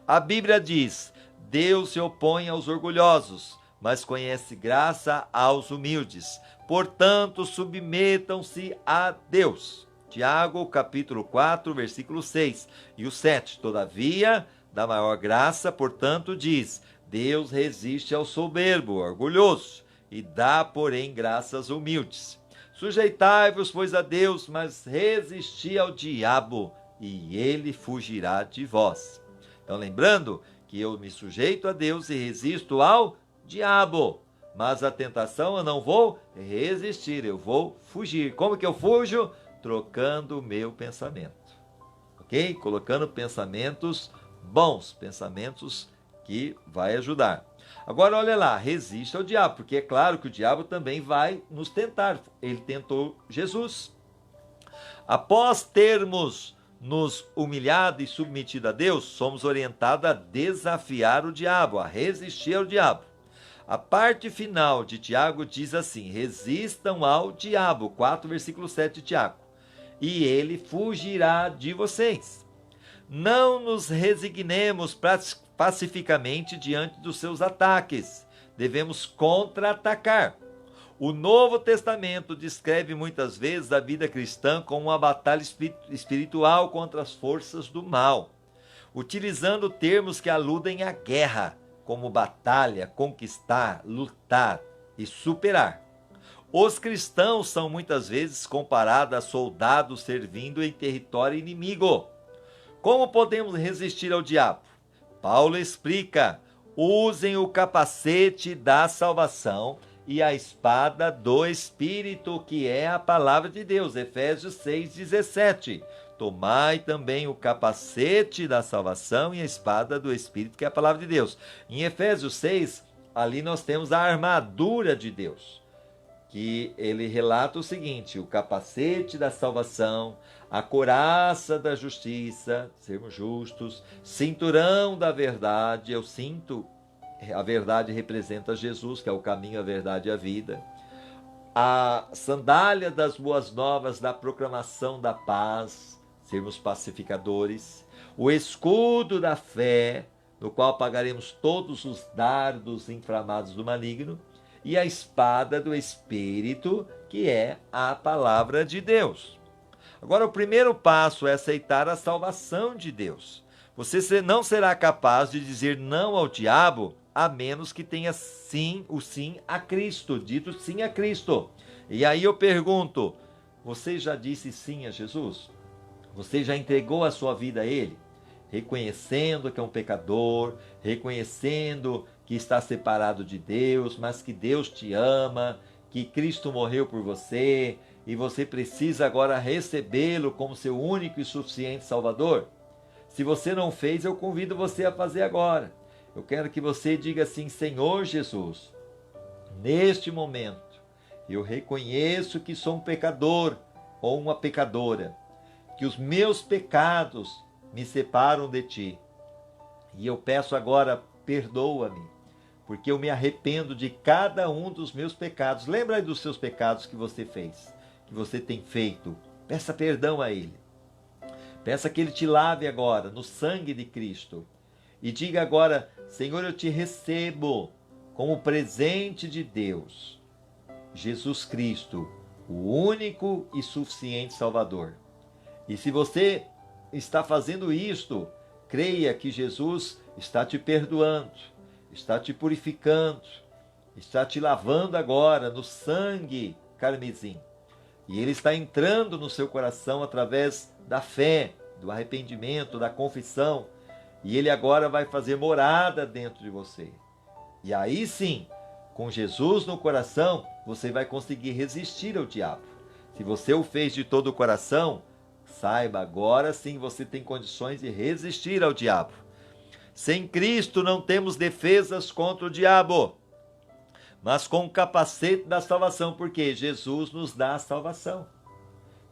A Bíblia diz: Deus se opõe aos orgulhosos, mas conhece graça aos humildes. Portanto, submetam-se a Deus. Tiago, capítulo 4, versículo 6 e o 7. Todavia, da maior graça, portanto, diz: Deus resiste ao soberbo, orgulhoso, e dá, porém, graças aos humildes. Sujeitai-vos, pois, a Deus, mas resisti ao diabo, e ele fugirá de vós. Então, lembrando que eu me sujeito a Deus e resisto ao diabo, mas a tentação eu não vou resistir, eu vou fugir. Como que eu fujo? Trocando o meu pensamento, ok? Colocando pensamentos bons, pensamentos que vai ajudar. Agora, olha lá, resiste ao diabo, porque é claro que o diabo também vai nos tentar. Ele tentou Jesus. Após termos nos humilhado e submetido a Deus, somos orientados a desafiar o diabo, a resistir ao diabo. A parte final de Tiago diz assim: resistam ao diabo, 4, versículo 7 de Tiago, e ele fugirá de vocês. Não nos resignemos pacificamente diante dos seus ataques. Devemos contra-atacar. O Novo Testamento descreve muitas vezes a vida cristã como uma batalha espiritual contra as forças do mal, utilizando termos que aludem à guerra, como batalha, conquistar, lutar e superar. Os cristãos são muitas vezes comparados a soldados servindo em território inimigo. Como podemos resistir ao diabo? Paulo explica: usem o capacete da salvação e a espada do Espírito, que é a palavra de Deus. Efésios 6,17. Tomai também o capacete da salvação e a espada do Espírito, que é a palavra de Deus. Em Efésios 6, ali nós temos a armadura de Deus, que ele relata o seguinte: o capacete da salvação, a couraça da justiça, sermos justos, cinturão da verdade, eu sinto, a verdade representa Jesus, que é o caminho, a verdade e a vida, a sandália das boas novas, da proclamação da paz, sermos pacificadores, o escudo da fé, no qual apagaremos todos os dardos inflamados do maligno, e a espada do Espírito, que é a palavra de Deus. Agora, o primeiro passo é aceitar a salvação de Deus. Você não será capaz de dizer não ao diabo, a menos que tenha o sim a Cristo, dito sim a Cristo. E aí eu pergunto, você já disse sim a Jesus? Você já entregou a sua vida a Ele? Reconhecendo que é um pecador, reconhecendo que está separado de Deus, mas que Deus te ama, que Cristo morreu por você, e você precisa agora recebê-lo como seu único e suficiente Salvador? Se você não fez, eu convido você a fazer agora. Eu quero que você diga assim: Senhor Jesus, neste momento, eu reconheço que sou um pecador ou uma pecadora, que os meus pecados me separam de Ti. E eu peço agora, perdoa-me, porque eu me arrependo de cada um dos meus pecados. Lembra aí dos seus pecados que você fez, que você tem feito. Peça perdão a Ele. Peça que Ele te lave agora no sangue de Cristo. E diga agora: Senhor, eu te recebo como presente de Deus, Jesus Cristo, o único e suficiente Salvador. E se você está fazendo isto, creia que Jesus está te perdoando, está te purificando, está te lavando agora no sangue carmesim. E Ele está entrando no seu coração através da fé, do arrependimento, da confissão. E Ele agora vai fazer morada dentro de você. E aí sim, com Jesus no coração, você vai conseguir resistir ao diabo. Se você o fez de todo o coração, saiba, agora sim você tem condições de resistir ao diabo. Sem Cristo não temos defesas contra o diabo, mas com o capacete da salvação, porque Jesus nos dá a salvação.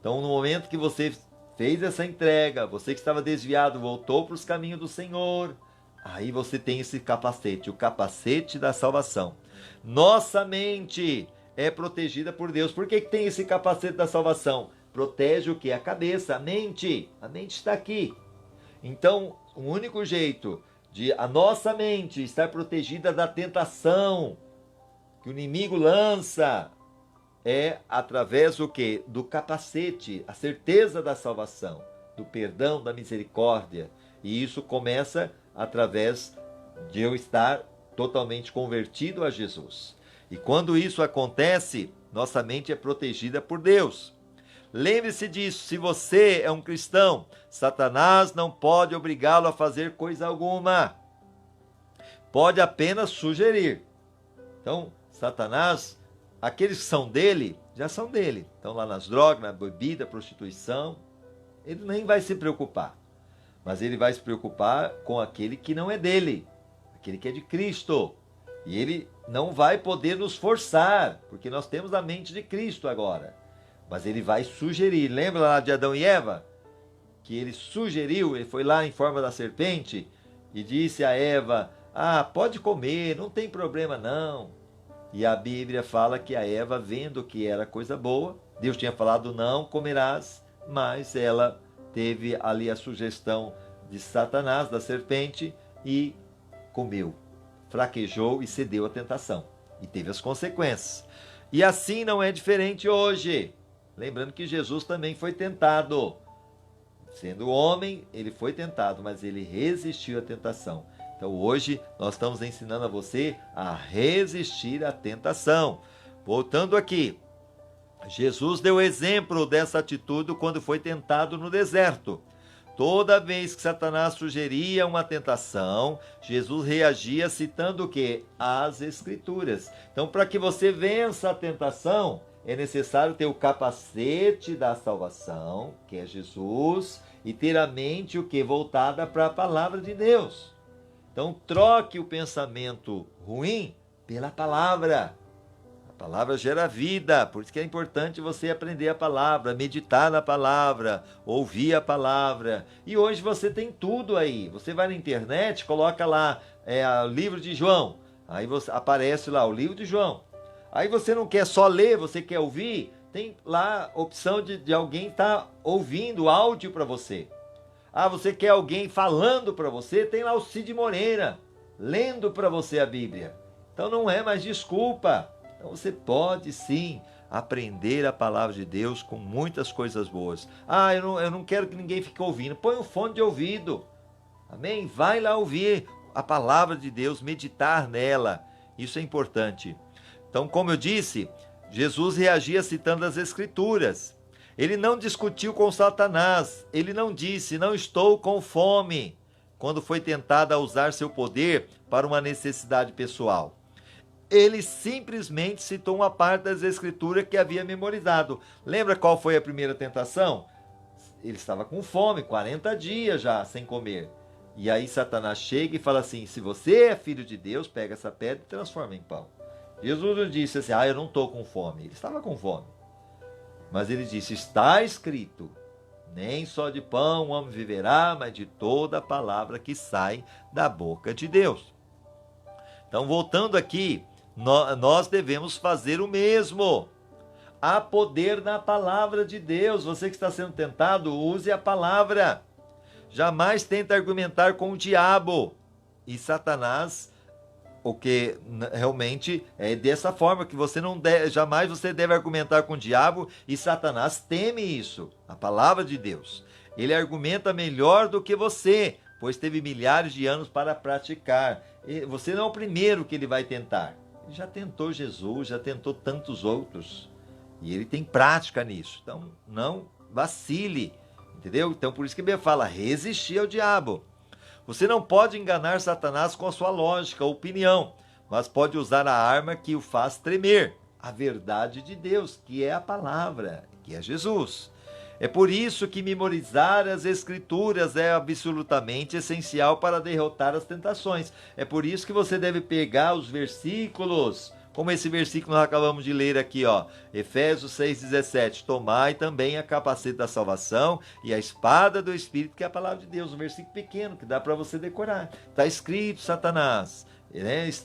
Então, no momento que você fez essa entrega, você que estava desviado voltou para os caminhos do Senhor, aí você tem esse capacete, o capacete da salvação. Nossa mente é protegida por Deus. Por que tem esse capacete da salvação? Protege o que? A cabeça, a mente. A mente está aqui. Então, o único jeito de a nossa mente estar protegida da tentação que o inimigo lança é através do quê? Do capacete, a certeza da salvação, do perdão, da misericórdia. E isso começa através de eu estar totalmente convertido a Jesus. E quando isso acontece, nossa mente é protegida por Deus. Lembre-se disso: se você é um cristão, Satanás não pode obrigá-lo a fazer coisa alguma. Pode apenas sugerir. Então, Satanás, aqueles que são dele, já são dele. Estão lá nas drogas, na bebida, prostituição. Ele nem vai se preocupar. Mas ele vai se preocupar com aquele que não é dele, aquele que é de Cristo. E ele não vai poder nos forçar, porque nós temos a mente de Cristo agora. Mas ele vai sugerir. Lembra lá de Adão e Eva? Que ele sugeriu, ele foi lá em forma da serpente e disse a Eva: pode comer, não tem problema não. E a Bíblia fala que a Eva, vendo que era coisa boa, Deus tinha falado: não comerás, mas ela teve ali a sugestão de Satanás, da serpente, e comeu, fraquejou e cedeu à tentação. E teve as consequências. E assim não é diferente hoje. Lembrando que Jesus também foi tentado. Sendo homem, ele foi tentado, mas ele resistiu à tentação. Então hoje nós estamos ensinando a você a resistir à tentação. Voltando aqui, Jesus deu exemplo dessa atitude quando foi tentado no deserto. Toda vez que Satanás sugeria uma tentação, Jesus reagia citando o quê? As Escrituras. Então, para que você vença a tentação, é necessário ter o capacete da salvação, que é Jesus, e ter a mente o quê? Voltada para a palavra de Deus. Então, troque o pensamento ruim pela palavra. A palavra gera vida, por isso que é importante você aprender a palavra, meditar na palavra, ouvir a palavra. E hoje você tem tudo aí. Você vai na internet, coloca lá o livro de João. Aí aparece lá o livro de João. Aí você não quer só ler, você quer ouvir, tem lá a opção de alguém estar ouvindo áudio para você. Ah, você quer alguém falando para você, tem lá o Cid Moreira, lendo para você a Bíblia. Então não é mais desculpa. Então você pode sim aprender a palavra de Deus com muitas coisas boas. Ah, eu não quero que ninguém fique ouvindo. Põe um fone de ouvido. Amém? Vai lá ouvir a palavra de Deus, meditar nela. Isso é importante. Então, como eu disse, Jesus reagia citando as Escrituras. Ele não discutiu com Satanás. Ele não disse, não estou com fome, quando foi tentado a usar seu poder para uma necessidade pessoal. Ele simplesmente citou uma parte das Escrituras que havia memorizado. Lembra qual foi a primeira tentação? Ele estava com fome, 40 dias já sem comer. E aí Satanás chega e fala assim, se você é filho de Deus, pega essa pedra e transforma em pão. Jesus não disse assim, eu não estou com fome. Ele estava com fome. Mas ele disse, está escrito, nem só de pão o homem viverá, mas de toda a palavra que sai da boca de Deus. Então, voltando aqui, nós devemos fazer o mesmo. Há poder na palavra de Deus. Você que está sendo tentado, use a palavra. Jamais tente argumentar com o diabo e Satanás, o que realmente é dessa forma que você não deve, jamais você deve argumentar com o diabo, e Satanás teme isso, a palavra de Deus. Ele argumenta melhor do que você, pois teve milhares de anos para praticar. E você não é o primeiro que ele vai tentar. Ele já tentou Jesus, já tentou tantos outros, e ele tem prática nisso. Então não vacile, entendeu? Então por isso que a Bíblia fala, resistir ao diabo. Você não pode enganar Satanás com a sua lógica ou opinião, mas pode usar a arma que o faz tremer, a verdade de Deus, que é a palavra, que é Jesus. É por isso que memorizar as Escrituras é absolutamente essencial para derrotar as tentações. É por isso que você deve pegar os versículos, como esse versículo que nós acabamos de ler aqui, Efésios 6,17. Tomai também a capacete da salvação e a espada do Espírito, que é a palavra de Deus. Um versículo pequeno que dá para você decorar. Está escrito, Satanás,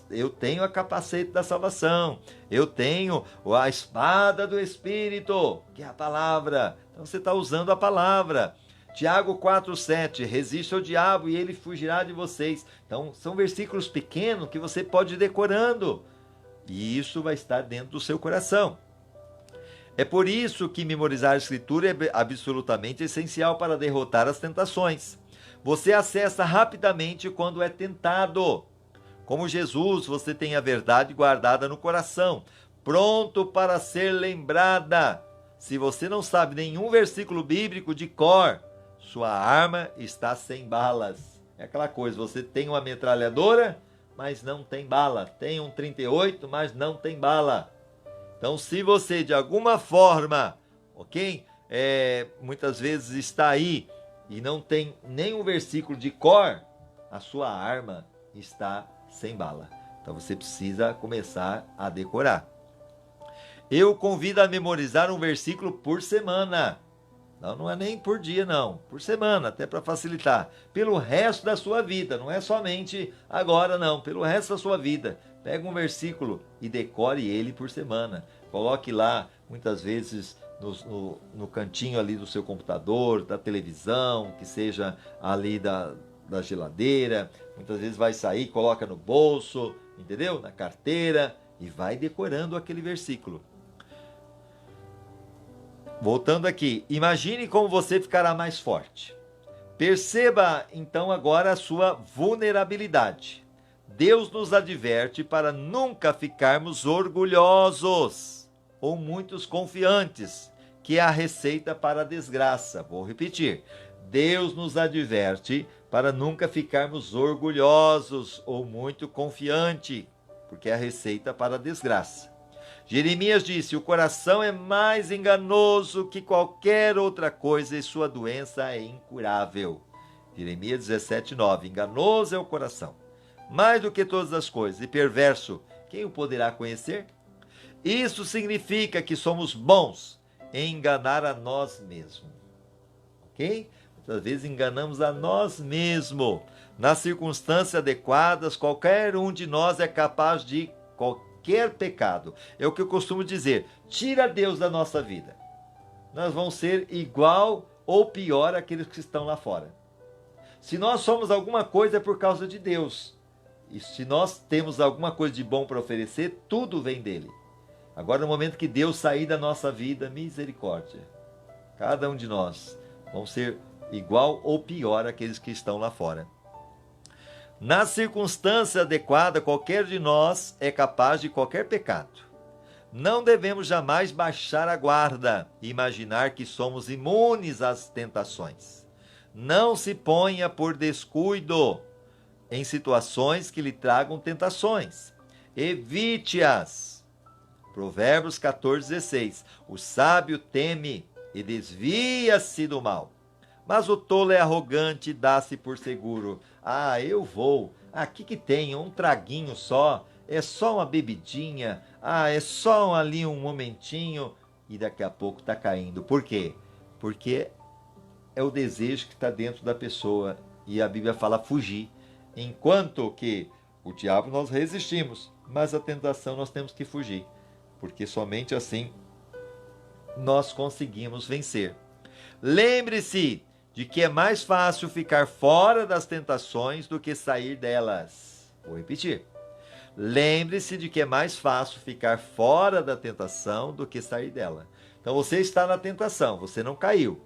eu tenho a capacete da salvação, eu tenho a espada do Espírito, que é a palavra. Então você está usando a palavra. Tiago 4,7, resiste ao diabo e ele fugirá de vocês. Então são versículos pequenos que você pode ir decorando. E isso vai estar dentro do seu coração. É por isso que memorizar a Escritura é absolutamente essencial para derrotar as tentações. Você acessa rapidamente quando é tentado. Como Jesus, você tem a verdade guardada no coração, pronto para ser lembrada. Se você não sabe nenhum versículo bíblico de cor, sua arma está sem balas. É aquela coisa, você tem uma metralhadora, mas não tem bala. Tem um 38, mas não tem bala. Então, se você de alguma forma, muitas vezes está aí e não tem nenhum versículo de cor, a sua arma está sem bala. Então, você precisa começar a decorar. Eu convido a memorizar um versículo por semana. Não é nem por dia, não. Por semana, até para facilitar. Pelo resto da sua vida. Não é somente agora, não. Pelo resto da sua vida. Pega um versículo e decore ele por semana. Coloque lá, muitas vezes, no cantinho ali do seu computador, da televisão, que seja ali da geladeira. Muitas vezes vai sair, coloca no bolso, entendeu? Na carteira. E vai decorando aquele versículo. Voltando aqui, imagine como você ficará mais forte. Perceba então agora a sua vulnerabilidade. Deus nos adverte para nunca ficarmos orgulhosos ou muitos confiantes, que é a receita para a desgraça. Vou repetir. Deus nos adverte para nunca ficarmos orgulhosos ou muito confiantes, porque é a receita para a desgraça. Jeremias disse: o coração é mais enganoso que qualquer outra coisa e sua doença é incurável. Jeremias 17:9. Enganoso é o coração, mais do que todas as coisas, e perverso, quem o poderá conhecer? Isso significa que somos bons em enganar a nós mesmos. Ok? Muitas vezes enganamos a nós mesmos. Nas circunstâncias adequadas, qualquer um de nós é capaz de qualquer pecado. É o que eu costumo dizer: tira Deus da nossa vida, nós vamos ser igual ou pior àqueles que estão lá fora. Se nós somos alguma coisa é por causa de Deus. E se nós temos alguma coisa de bom para oferecer, tudo vem dele. Agora, no momento que Deus sair da nossa vida, misericórdia. Cada um de nós vamos ser igual ou pior àqueles que estão lá fora. Na circunstância adequada, qualquer de nós é capaz de qualquer pecado. Não devemos jamais baixar a guarda e imaginar que somos imunes às tentações. Não se ponha por descuido em situações que lhe tragam tentações. Evite-as. Provérbios 14:16. O sábio teme e desvia-se do mal, mas o tolo é arrogante e dá-se por seguro. Ah, eu vou. Aqui que tem um traguinho só, é só uma bebidinha, é só ali um momentinho, e daqui a pouco está caindo. Por quê? Porque é o desejo que está dentro da pessoa, e a Bíblia fala fugir. Enquanto que o diabo nós resistimos, mas a tentação nós temos que fugir, porque somente assim nós conseguimos vencer. Lembre-se de que é mais fácil ficar fora das tentações do que sair delas. Vou repetir. Lembre-se de que é mais fácil ficar fora da tentação do que sair dela. Então você está na tentação, você não caiu.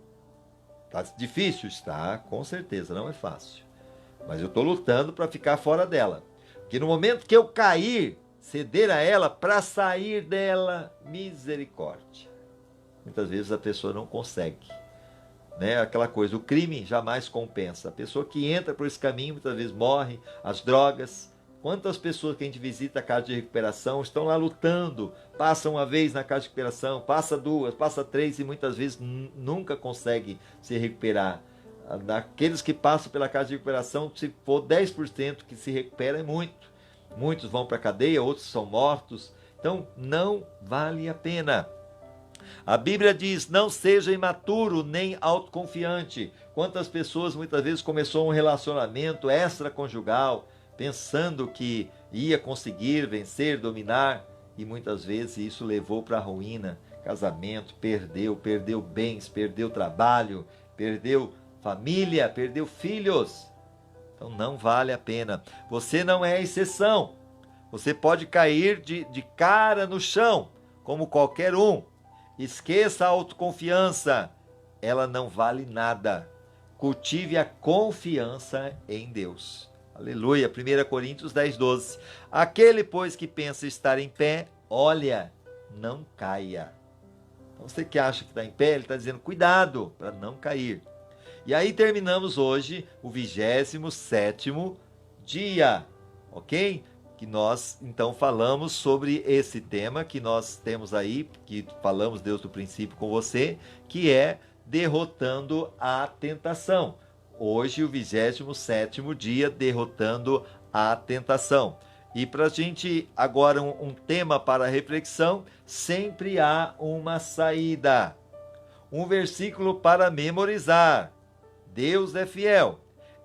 Está difícil? Está, com certeza, não é fácil. Mas eu estou lutando para ficar fora dela. Porque no momento que eu cair, ceder a ela, para sair dela, misericórdia. Muitas vezes a pessoa não consegue. Né? Aquela coisa, o crime jamais compensa. A pessoa que entra por esse caminho muitas vezes morre. As drogas. Quantas pessoas que a gente visita a casa de recuperação estão lá lutando, passa uma vez na casa de recuperação, passa duas, passa três e muitas vezes nunca consegue se recuperar. Daqueles que passam pela casa de recuperação, se for 10% que se recupera é muito. Muitos vão para a cadeia, outros são mortos. Então não vale a pena. A Bíblia diz: não seja imaturo nem autoconfiante. Quantas pessoas muitas vezes começou um relacionamento extraconjugal, pensando que ia conseguir vencer, dominar, e muitas vezes isso levou para a ruína. Casamento, perdeu bens, perdeu trabalho, perdeu família, perdeu filhos. Então não vale a pena. Você não é exceção. Você pode cair de cara no chão, como qualquer um. Esqueça a autoconfiança. Ela não vale nada. Cultive a confiança em Deus. Aleluia. 1 Coríntios 10:12. Aquele, pois, que pensa estar em pé, olha, não caia. Então, você que acha que está em pé, ele está dizendo, cuidado para não cair. E aí terminamos hoje o 27º dia, ok? Que nós, então, falamos sobre esse tema que nós temos aí, que falamos desde o princípio com você, que é derrotando a tentação. Hoje, o 27º dia, derrotando a tentação. E para a gente, agora, um tema para reflexão, sempre há uma saída. Um versículo para memorizar. Deus é fiel.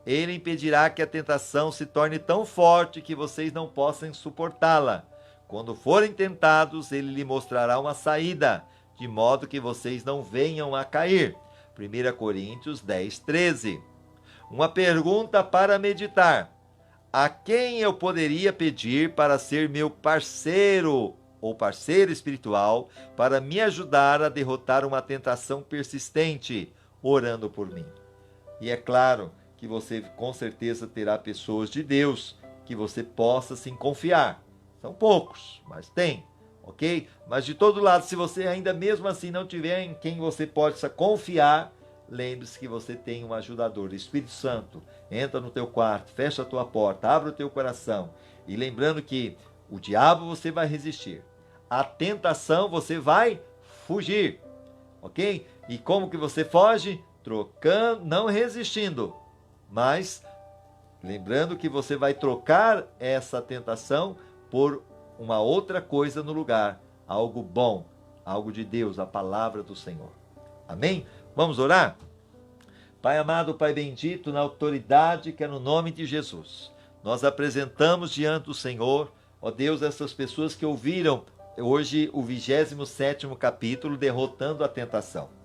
Ele impedirá que a tentação se torne tão forte que vocês não possam suportá-la. Quando forem tentados, ele lhe mostrará uma saída, de modo que vocês não venham a cair. 1 Coríntios 10:13. Uma pergunta para meditar. A quem eu poderia pedir para ser meu parceiro ou parceira espiritual para me ajudar a derrotar uma tentação persistente, orando por mim? E é claro que você com certeza terá pessoas de Deus que você possa sim confiar. São poucos, mas tem, ok? Mas de todo lado, se você ainda mesmo assim não tiver em quem você possa confiar, lembre-se que você tem um ajudador, o Espírito Santo. Entra no teu quarto, fecha a tua porta, abre o teu coração. E lembrando que o diabo você vai resistir. A tentação você vai fugir. Ok? E como que você foge? Trocando, não resistindo, mas lembrando que você vai trocar essa tentação por uma outra coisa no lugar, algo bom, algo de Deus, a palavra do Senhor. Amém? Vamos orar? Pai amado, Pai bendito, na autoridade que é no nome de Jesus, nós apresentamos diante do Senhor, ó Deus, essas pessoas que ouviram hoje o 27º capítulo, derrotando a tentação.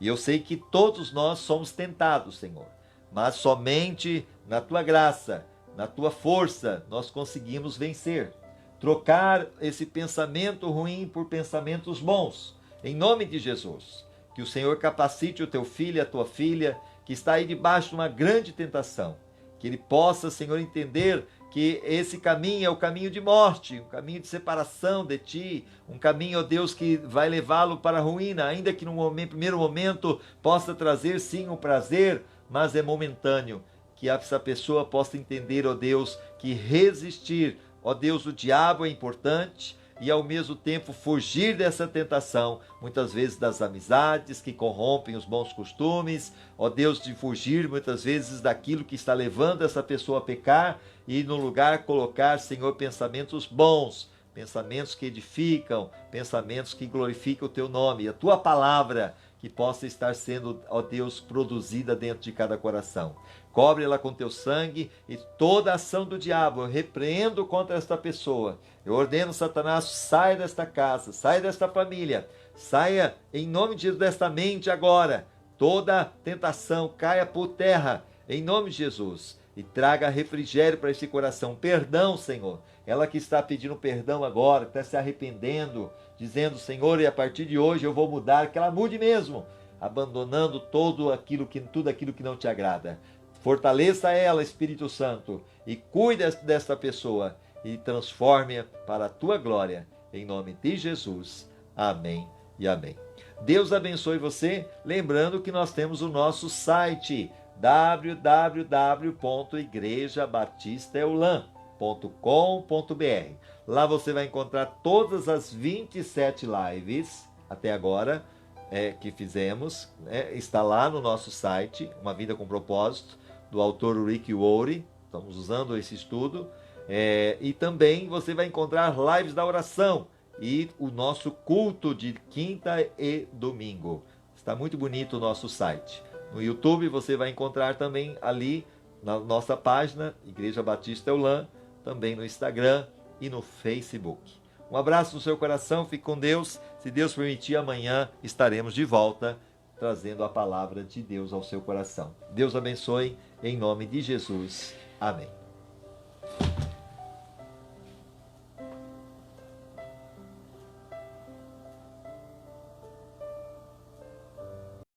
E eu sei que todos nós somos tentados, Senhor, mas somente na Tua graça, na Tua força, nós conseguimos vencer. Trocar esse pensamento ruim por pensamentos bons, em nome de Jesus. Que o Senhor capacite o Teu filho e a Tua filha, que está aí debaixo de uma grande tentação. Que ele possa, Senhor, entender que esse caminho é o caminho de morte, um caminho de separação de Ti, um caminho, ó Deus, que vai levá-lo para a ruína, ainda que no primeiro momento possa trazer sim um prazer, mas é momentâneo. Que essa pessoa possa entender, ó Deus, que resistir, ó Deus, o diabo é importante, e ao mesmo tempo fugir dessa tentação, muitas vezes das amizades que corrompem os bons costumes, ó Deus, de fugir muitas vezes daquilo que está levando essa pessoa a pecar e no lugar colocar, Senhor, pensamentos bons, pensamentos que edificam, pensamentos que glorificam o Teu nome, a Tua palavra que possa estar sendo, ó Deus, produzida dentro de cada coração. Cobre-la com Teu sangue e toda a ação do diabo eu repreendo contra esta pessoa. Eu ordeno, Satanás, saia desta casa, saia desta família, saia em nome de Jesus desta mente agora. Toda tentação caia por terra, em nome de Jesus. E traga refrigério para esse coração. Perdão, Senhor. Ela que está pedindo perdão agora, que está se arrependendo, dizendo, Senhor, e a partir de hoje eu vou mudar, que ela mude mesmo, abandonando tudo aquilo que não te agrada. Fortaleça ela, Espírito Santo, e cuide desta pessoa e transforme-a para a Tua glória, em nome de Jesus. Amém e amém. Deus abençoe você, lembrando que nós temos o nosso site www.igrejabatistaeulan.com.br. Lá você vai encontrar todas as 27 lives até agora que fizemos, está lá no nosso site, Uma Vida com Propósito, do autor Rick Warren. Estamos usando esse estudo. E também você vai encontrar lives da oração e o nosso culto de quinta e domingo. Está muito bonito o nosso site. No YouTube você vai encontrar também ali na nossa página, Igreja Batista Eulan, também no Instagram e no Facebook. Um abraço no seu coração, fique com Deus. Se Deus permitir, amanhã estaremos de volta trazendo a palavra de Deus ao seu coração. Deus abençoe, em nome de Jesus. Amém.